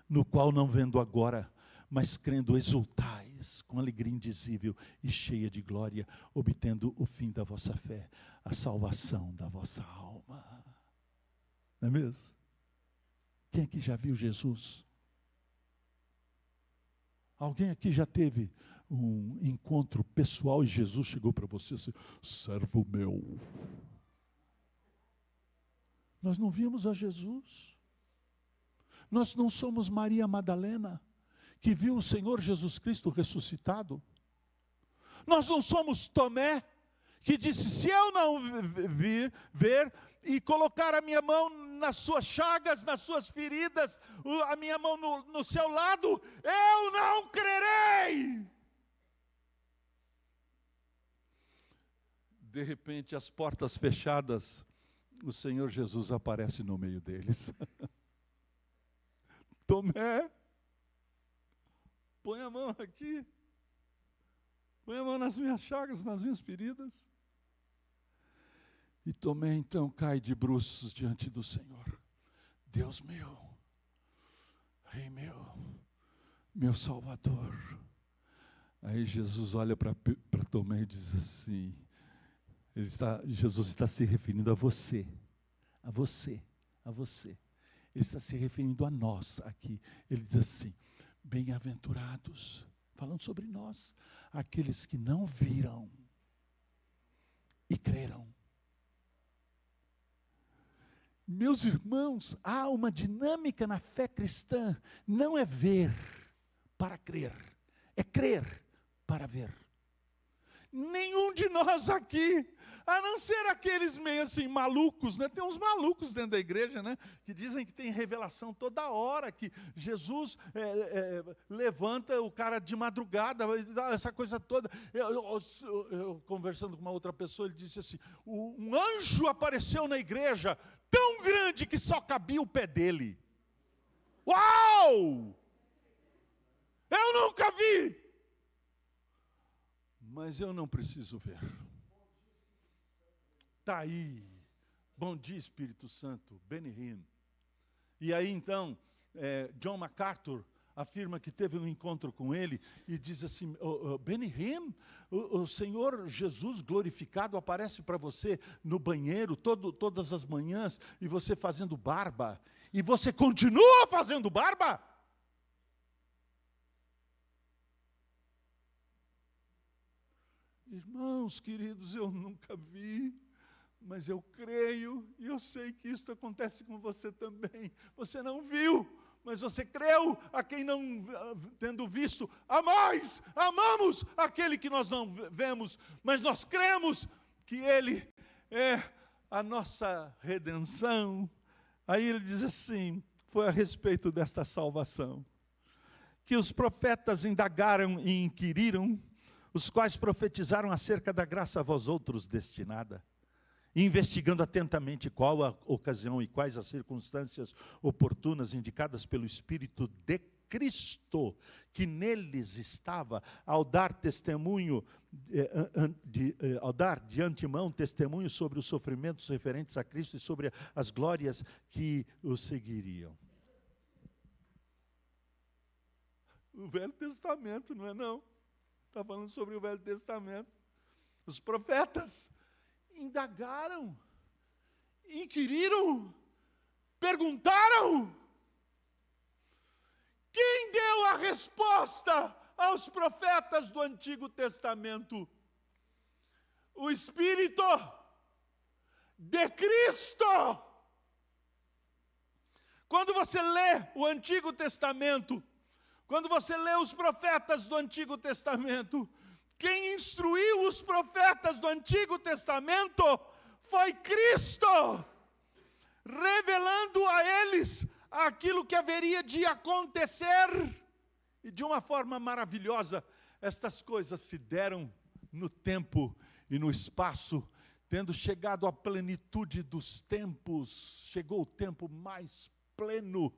no qual não vendo agora, mas crendo exultais, com alegria indizível e cheia de glória, obtendo o fim da vossa fé, a salvação da vossa alma. Não é mesmo? Quem aqui já viu Jesus? Alguém aqui já teve um encontro pessoal e Jesus chegou para você assim, servo meu? Nós não vimos a Jesus. Nós não somos Maria Madalena, que viu o Senhor Jesus Cristo ressuscitado. Nós não somos Tomé, que disse, se eu não ver e colocar a minha mão nas suas chagas, nas suas feridas, a minha mão no seu lado, eu não crerei. De repente, as portas fechadas, o Senhor Jesus aparece no meio deles. Tomé, põe a mão aqui. Põe a mão nas minhas chagas, nas minhas feridas. E Tomé então cai de bruços diante do Senhor. Deus meu, Rei meu Salvador. Aí Jesus olha para Tomé e diz assim, Jesus está se referindo a você, a você, a você. Ele está se referindo a nós aqui. Ele diz assim, bem-aventurados, falando sobre nós, aqueles que não viram e creram. Meus irmãos, há uma dinâmica na fé cristã, não é ver para crer, é crer para ver. Nenhum de nós aqui, a não ser aqueles meio assim malucos, né? Tem uns malucos dentro da igreja, né? Que dizem que tem revelação toda hora, que Jesus levanta o cara de madrugada, essa coisa toda. Eu conversando com uma outra pessoa, ele disse assim, um anjo apareceu na igreja, tão grande que só cabia o pé dele. Uau! Eu nunca vi! Mas eu não preciso ver. Está aí. Bom dia, Espírito Santo. Benny Hinn. E aí então, John MacArthur afirma que teve um encontro com ele e diz assim, Benny Hinn, o Senhor Jesus glorificado aparece para você no banheiro todas as manhãs e você fazendo barba. E você continua fazendo barba? Irmãos queridos, eu nunca vi, mas eu creio e eu sei que isso acontece com você também. Você não viu, mas você creu. A quem não tendo visto, amamos aquele que nós não vemos, mas nós cremos que Ele é a nossa redenção. Aí ele diz assim, foi a respeito desta salvação, que os profetas indagaram e inquiriram, os quais profetizaram acerca da graça a vós outros destinada, investigando atentamente qual a ocasião e quais as circunstâncias oportunas indicadas pelo Espírito de Cristo, que neles estava, ao dar de antemão testemunho sobre os sofrimentos referentes a Cristo e sobre as glórias que o seguiriam. O Velho Testamento, não é não? Está falando sobre o Velho Testamento. Os profetas indagaram, inquiriram, perguntaram. Quem deu a resposta aos profetas do Antigo Testamento? O Espírito de Cristo. Quando você lê o Antigo Testamento, quando você lê os profetas do Antigo Testamento, quem instruiu os profetas do Antigo Testamento foi Cristo, revelando a eles aquilo que haveria de acontecer. E de uma forma maravilhosa, estas coisas se deram no tempo e no espaço, tendo chegado à plenitude dos tempos, chegou o tempo mais pleno,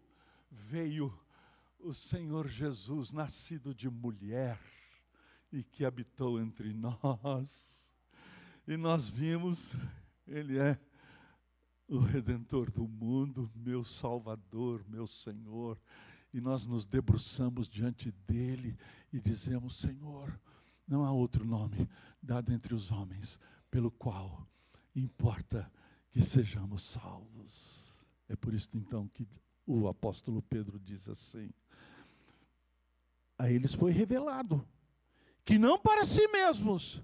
veio o Senhor Jesus, nascido de mulher, e que habitou entre nós. E nós vimos, Ele é o Redentor do mundo, meu Salvador, meu Senhor. E nós nos debruçamos diante dEle e dizemos, Senhor, não há outro nome dado entre os homens, pelo qual importa que sejamos salvos. É por isso então que o apóstolo Pedro diz assim, a eles foi revelado que não para si mesmos,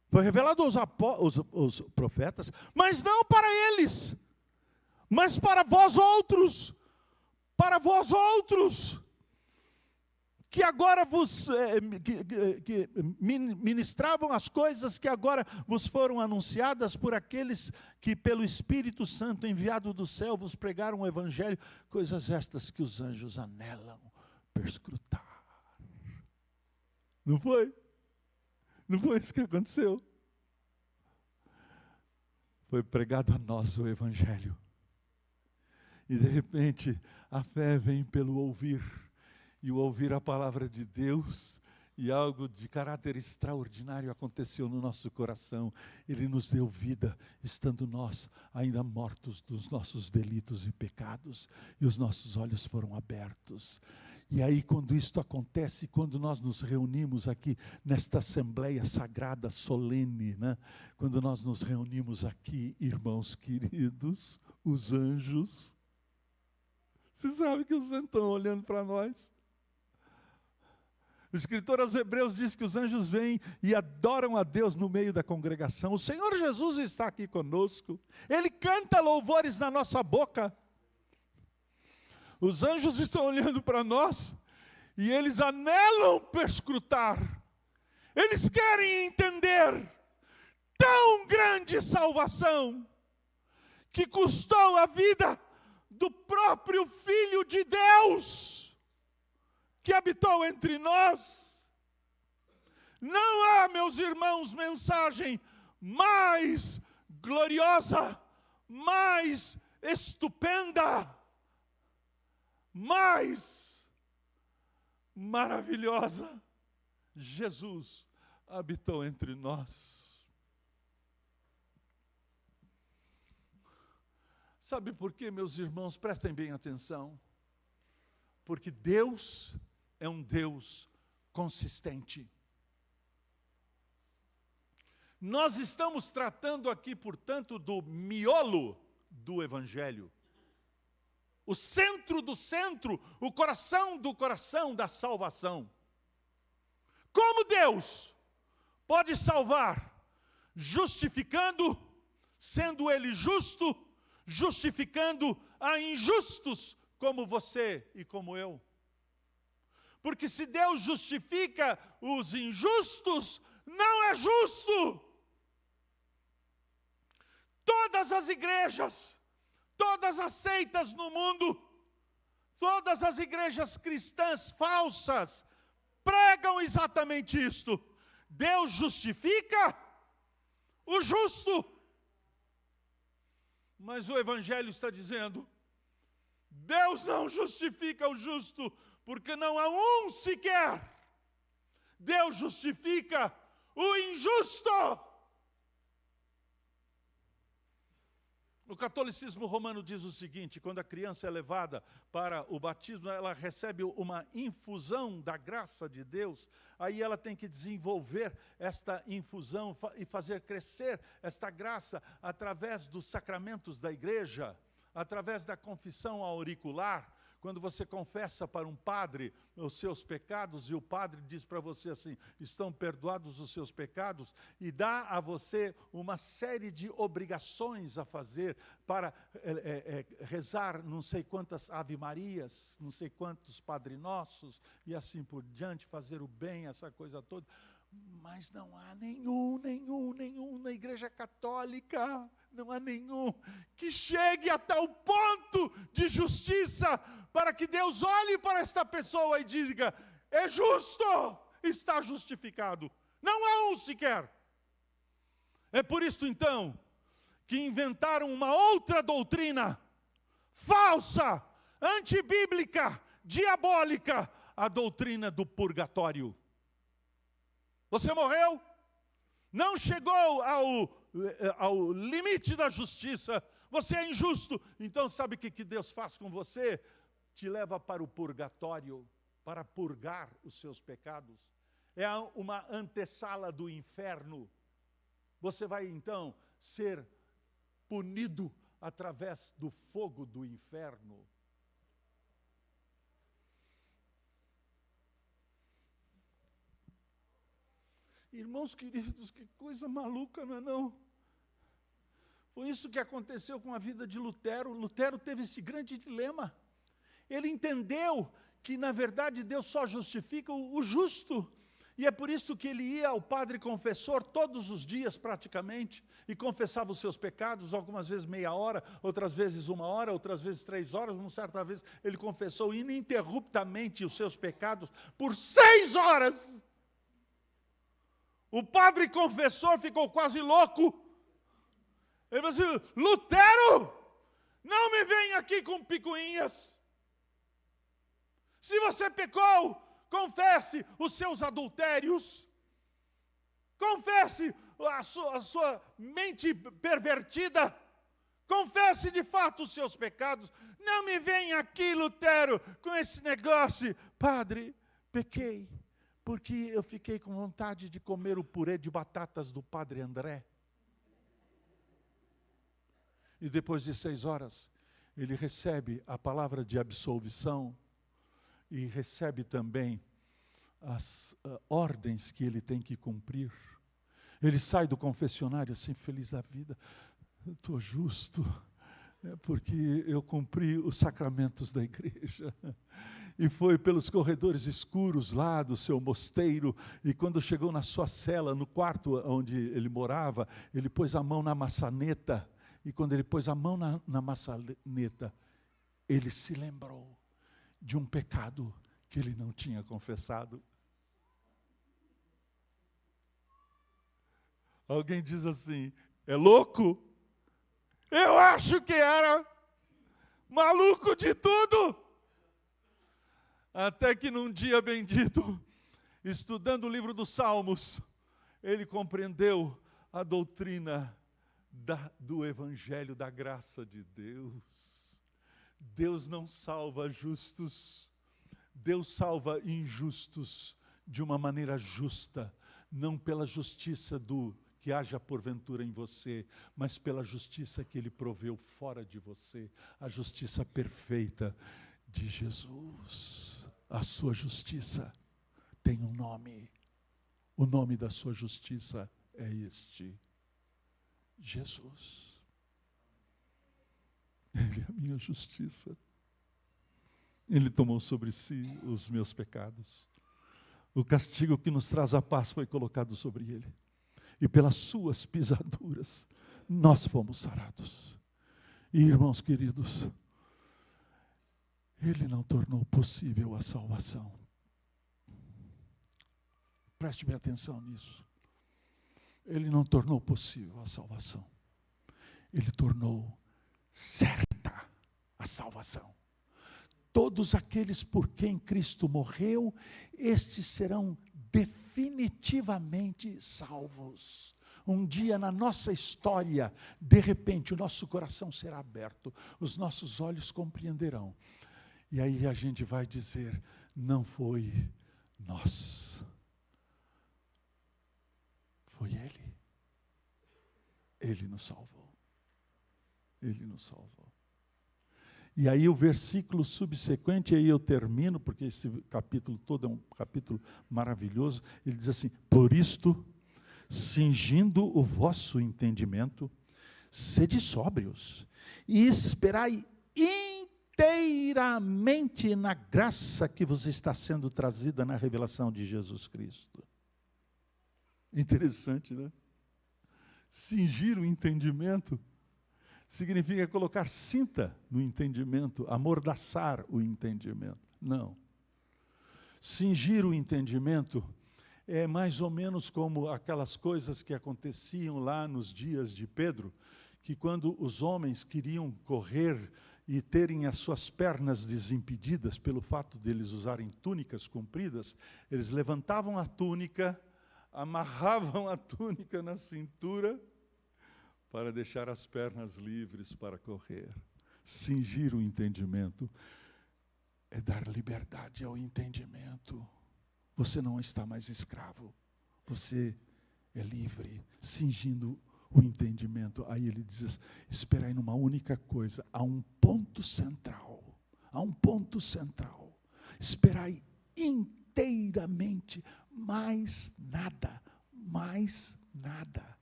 foi revelado aos profetas, mas não para eles, mas para vós outros, que agora que ministravam as coisas que agora vos foram anunciadas por aqueles que pelo Espírito Santo enviado do céu vos pregaram o Evangelho, coisas estas que os anjos anelam perscrutar. Não foi? Não foi isso que aconteceu? Foi pregado a nós o Evangelho. E de repente a fé vem pelo ouvir. E o ouvir a palavra de Deus, e algo de caráter extraordinário aconteceu no nosso coração. Ele nos deu vida, estando nós ainda mortos dos nossos delitos e pecados, e os nossos olhos foram abertos. E aí, quando isto acontece, quando nós nos reunimos aqui nesta assembleia sagrada, solene, né? Quando nós nos reunimos aqui, irmãos queridos, os anjos, você sabe que os anjos estão olhando para nós? O escritor aos Hebreus diz que os anjos vêm e adoram a Deus no meio da congregação. O Senhor Jesus está aqui conosco. Ele canta louvores na nossa boca. Os anjos estão olhando para nós e eles anelam perscrutar. Eles querem entender tão grande salvação que custou a vida do próprio Filho de Deus, que habitou entre nós. Não há, meus irmãos, mensagem mais gloriosa, mais estupenda, mais maravilhosa. Jesus habitou entre nós. Sabe por quê, meus irmãos? Prestem bem atenção. Porque Deus é um Deus consistente. Nós estamos tratando aqui, portanto, do miolo do Evangelho. O centro do centro, o coração do coração da salvação. Como Deus pode salvar? Justificando, sendo Ele justo, justificando a injustos como você e como eu. Porque se Deus justifica os injustos, não é justo. Todas as igrejas, todas as seitas no mundo, todas as igrejas cristãs falsas, pregam exatamente isto. Deus justifica o justo. Mas o Evangelho está dizendo, Deus não justifica o justo, porque não há um sequer. Deus justifica o injusto. O catolicismo romano diz o seguinte: quando a criança é levada para o batismo, ela recebe uma infusão da graça de Deus, aí ela tem que desenvolver esta infusão e fazer crescer esta graça através dos sacramentos da igreja, através da confissão auricular. Quando você confessa para um padre os seus pecados e o padre diz para você assim, estão perdoados os seus pecados, e dá a você uma série de obrigações a fazer para rezar não sei quantas Ave Marias, não sei quantos Padre Nossos e assim por diante, fazer o bem, essa coisa toda. Mas não há nenhum na Igreja Católica, não há nenhum que chegue a tal ponto de justiça para que Deus olhe para esta pessoa e diga, é justo, está justificado. Não há um sequer. É por isso então que inventaram uma outra doutrina falsa, antibíblica, diabólica, a doutrina do purgatório. Você morreu, não chegou ao limite da justiça, você é injusto, então sabe o que Deus faz com você? Te leva para o purgatório, para purgar os seus pecados. É uma antessala do inferno. Você vai então ser punido através do fogo do inferno. Irmãos queridos, que coisa maluca, não é não? Foi isso que aconteceu com a vida de Lutero. Lutero teve esse grande dilema. Ele entendeu que, na verdade, Deus só justifica o justo. E é por isso que ele ia ao padre confessor todos os dias, praticamente, e confessava os seus pecados, algumas vezes meia hora, outras vezes 1 hora, outras vezes 3 horas. Uma certa vez ele confessou ininterruptamente os seus pecados por 6 horas. O padre confessor ficou quase louco. Ele falou assim: Lutero, não me venha aqui com picuinhas. Se você pecou, confesse os seus adultérios. Confesse a sua mente pervertida. Confesse de fato os seus pecados. Não me venha aqui, Lutero, com esse negócio. Padre, pequei, porque eu fiquei com vontade de comer o purê de batatas do Padre André. E depois de 6 horas, ele recebe a palavra de absolvição e recebe também as ordens que ele tem que cumprir. Ele sai do confessionário assim, feliz da vida. Estou justo, porque eu cumpri os sacramentos da igreja. E foi pelos corredores escuros lá do seu mosteiro, e quando chegou na sua cela, no quarto onde ele morava, ele pôs a mão na maçaneta, e quando ele pôs a mão na maçaneta, ele se lembrou de um pecado que ele não tinha confessado. Alguém diz assim: é louco? Eu acho que era maluco de tudo. Até que num dia bendito, estudando o livro dos Salmos, ele compreendeu a doutrina do Evangelho da graça de Deus. Deus não salva justos, Deus salva injustos de uma maneira justa, não pela justiça que haja porventura em você, mas pela justiça que Ele proveu fora de você, a justiça perfeita de Jesus. A sua justiça tem um nome, o nome da sua justiça é este: Jesus. Ele é a minha justiça. Ele tomou sobre si os meus pecados. O castigo que nos traz a paz foi colocado sobre ele. E pelas suas pisaduras, nós fomos sarados. E, irmãos queridos, Ele não tornou possível a salvação. Preste bem atenção nisso. Ele não tornou possível a salvação. Ele tornou certa a salvação. Todos aqueles por quem Cristo morreu, estes serão definitivamente salvos. Um dia na nossa história, de repente, o nosso coração será aberto, os nossos olhos compreenderão. E aí a gente vai dizer: não foi nós, foi Ele. Ele nos salvou. Ele nos salvou. E aí o versículo subsequente, aí eu termino, porque esse capítulo todo é um capítulo maravilhoso. Ele diz assim: por isto, cingindo o vosso entendimento, sede sóbrios, e esperai inteiramente na graça que vos está sendo trazida na revelação de Jesus Cristo. Interessante, né? Cingir o entendimento significa colocar cinta no entendimento, amordaçar o entendimento. Não. Cingir o entendimento é mais ou menos como aquelas coisas que aconteciam lá nos dias de Pedro, que quando os homens queriam correr e terem as suas pernas desimpedidas pelo fato deles usarem túnicas compridas, eles levantavam a túnica, amarravam a túnica na cintura, para deixar as pernas livres para correr. Cingir o entendimento é dar liberdade ao entendimento. Você não está mais escravo, você é livre, cingindo o entendimento. Aí ele diz: esperai numa única coisa, há um ponto central, esperai inteiramente, mais nada, mais nada.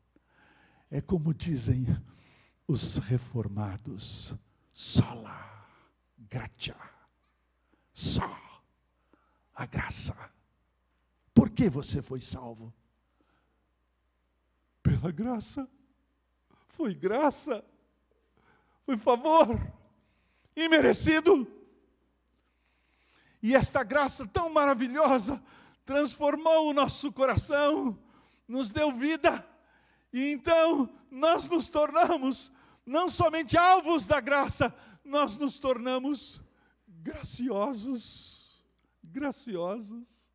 É como dizem os reformados, sola gratia, só a graça. Por que você foi salvo? Pela graça. Foi graça. Foi favor. Imerecido. E essa graça tão maravilhosa transformou o nosso coração, nos deu vida. E então nós nos tornamos não somente alvos da graça, nós nos tornamos graciosos. Graciosos.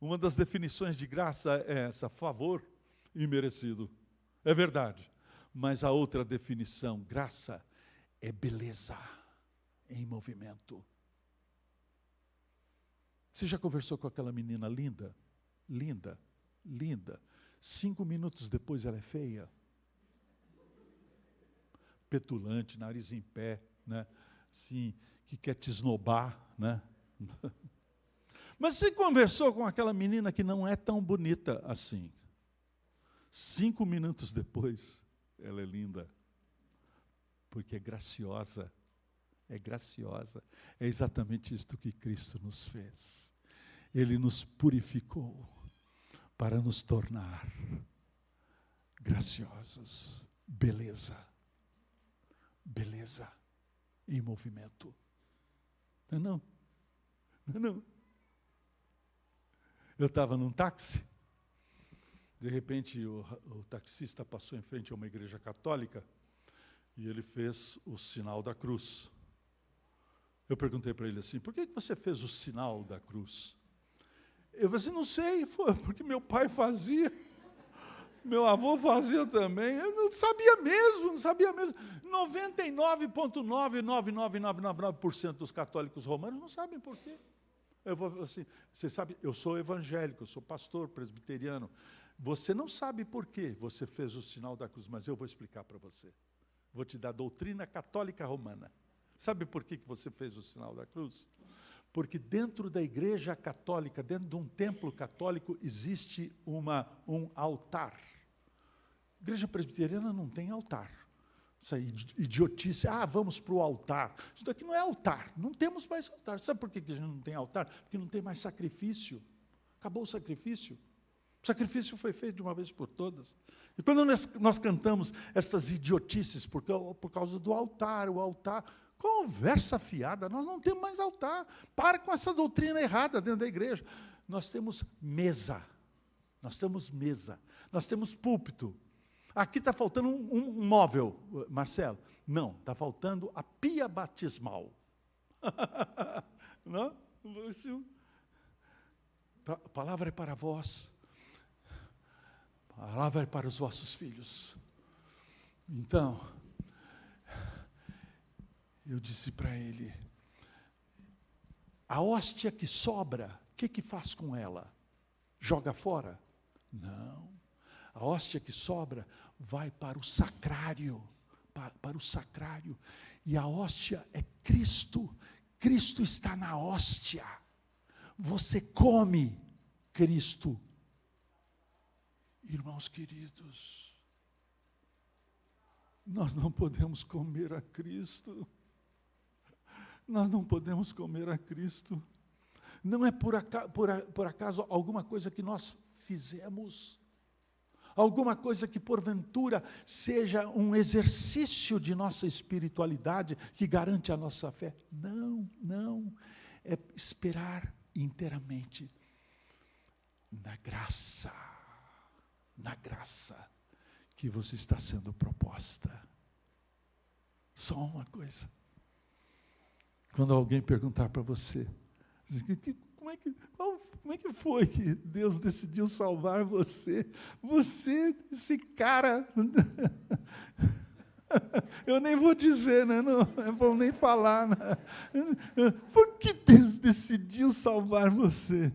Uma das definições de graça é essa, favor imerecido. É verdade. Mas a outra definição, graça, é beleza em movimento. Você já conversou com aquela menina linda? Linda, linda. 5 minutos depois ela é feia. Petulante, nariz em pé, né? Assim, que quer te esnobar, né? Mas você conversou com aquela menina que não é tão bonita assim. 5 minutos depois, ela é linda. Porque é graciosa. É graciosa. É exatamente isto que Cristo nos fez. Ele nos purificou para nos tornar graciosos. Beleza. Beleza em movimento. Não. Eu estava num táxi. De repente, o taxista passou em frente a uma igreja católica e ele fez o sinal da cruz. Eu perguntei para ele assim, por que você fez o sinal da cruz? Eu falei assim, não sei, foi porque meu pai fazia, meu avô fazia também, eu não sabia mesmo. 99,99999% dos católicos romanos não sabem por quê. Eu vou assim, você sabe, eu sou evangélico, eu sou pastor presbiteriano, você não sabe por quê você fez o sinal da cruz, mas eu vou explicar para você. Vou te dar a doutrina católica romana. Sabe por que você fez o sinal da cruz? Porque dentro da igreja católica, dentro de um templo católico, existe um altar. A igreja presbiteriana não tem altar. Essa idiotice, vamos para o altar. Isso daqui não é altar, não temos mais altar. Sabe por que a gente não tem altar? Porque não tem mais sacrifício. Acabou o sacrifício. O sacrifício foi feito de uma vez por todas. E quando nós cantamos essas idiotices por causa do altar, o altar, conversa fiada, nós não temos mais altar. Para com essa doutrina errada dentro da igreja. Nós temos mesa, nós temos púlpito. Aqui está faltando um móvel, Marcelo. Não, está faltando a pia batismal. Não? A palavra é para vós. A palavra é para os vossos filhos. Então, eu disse para ele, a hóstia que sobra, o que faz com ela? Joga fora? Não. A hóstia que sobra vai para o sacrário, para o sacrário. E a hóstia é Cristo. Cristo está na hóstia. Você come Cristo. Irmãos queridos, nós não podemos comer a Cristo. Nós não podemos comer a Cristo. Não é por acaso alguma coisa que nós fizemos, alguma coisa que porventura seja um exercício de nossa espiritualidade que garante a nossa fé. Não. É esperar inteiramente na graça que você está sendo proposta. Só uma coisa. Quando alguém perguntar para você, como é que foi que Deus decidiu salvar você? Você, esse cara, eu nem vou dizer, né? Não vou nem falar. Né? Por que Deus decidiu salvar você?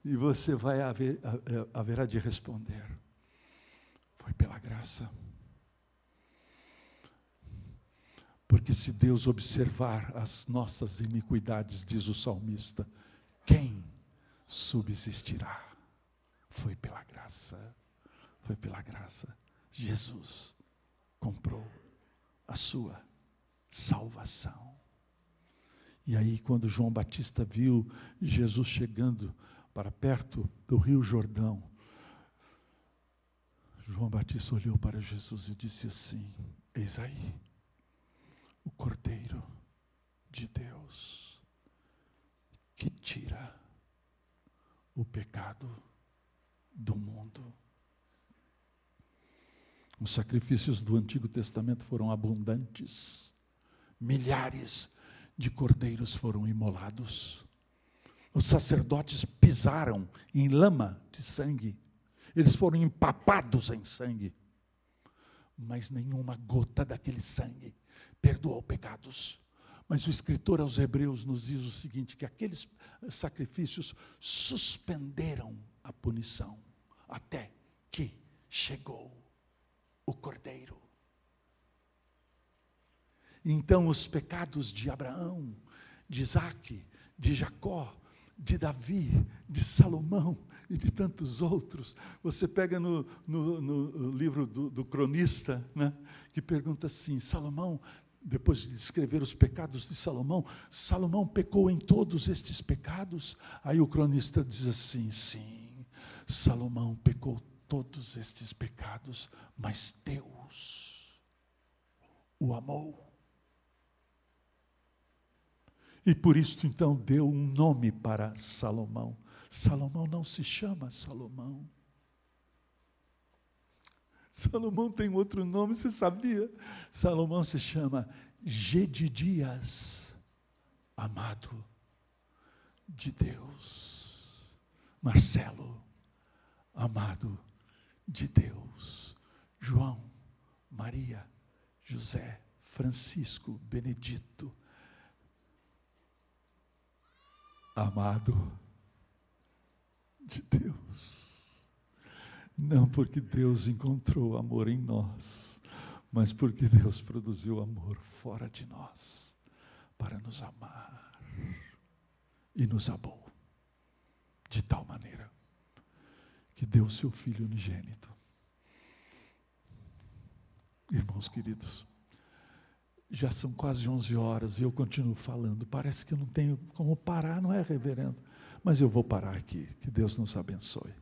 E você haverá de responder, foi pela graça. Porque se Deus observar as nossas iniquidades, diz o salmista, quem subsistirá? Foi pela graça. Foi pela graça. Jesus comprou a sua salvação. E aí, quando João Batista viu Jesus chegando para perto do Rio Jordão, João Batista olhou para Jesus e disse assim: eis aí o Cordeiro de Deus que tira o pecado do mundo. Os sacrifícios do Antigo Testamento foram abundantes. Milhares de cordeiros foram imolados. Os sacerdotes pisaram em lama de sangue. Eles foram empapados em sangue. Mas nenhuma gota daquele sangue perdoou pecados. Mas o escritor aos Hebreus nos diz o seguinte, que aqueles sacrifícios suspenderam a punição até que chegou o Cordeiro. Então os pecados de Abraão, de Isaque, de Jacó, de Davi, de Salomão e de tantos outros, você pega no livro do cronista, né, que pergunta assim, Salomão, depois de descrever os pecados de Salomão, Salomão pecou em todos estes pecados? Aí o cronista diz assim, sim, Salomão pecou todos estes pecados, mas Deus o amou. E por isso então deu um nome para Salomão. Salomão não se chama Salomão. Salomão tem outro nome, você sabia? Salomão se chama Gedidias, amado de Deus. Marcelo, amado de Deus. João, Maria, José, Francisco, Benedito, amado de Deus. Não porque Deus encontrou amor em nós, mas porque Deus produziu amor fora de nós, para nos amar, e nos amou, de tal maneira, que deu seu Filho unigênito. Irmãos queridos, já são quase 11 horas e eu continuo falando, parece que eu não tenho como parar, não é, reverendo? Mas eu vou parar aqui, que Deus nos abençoe.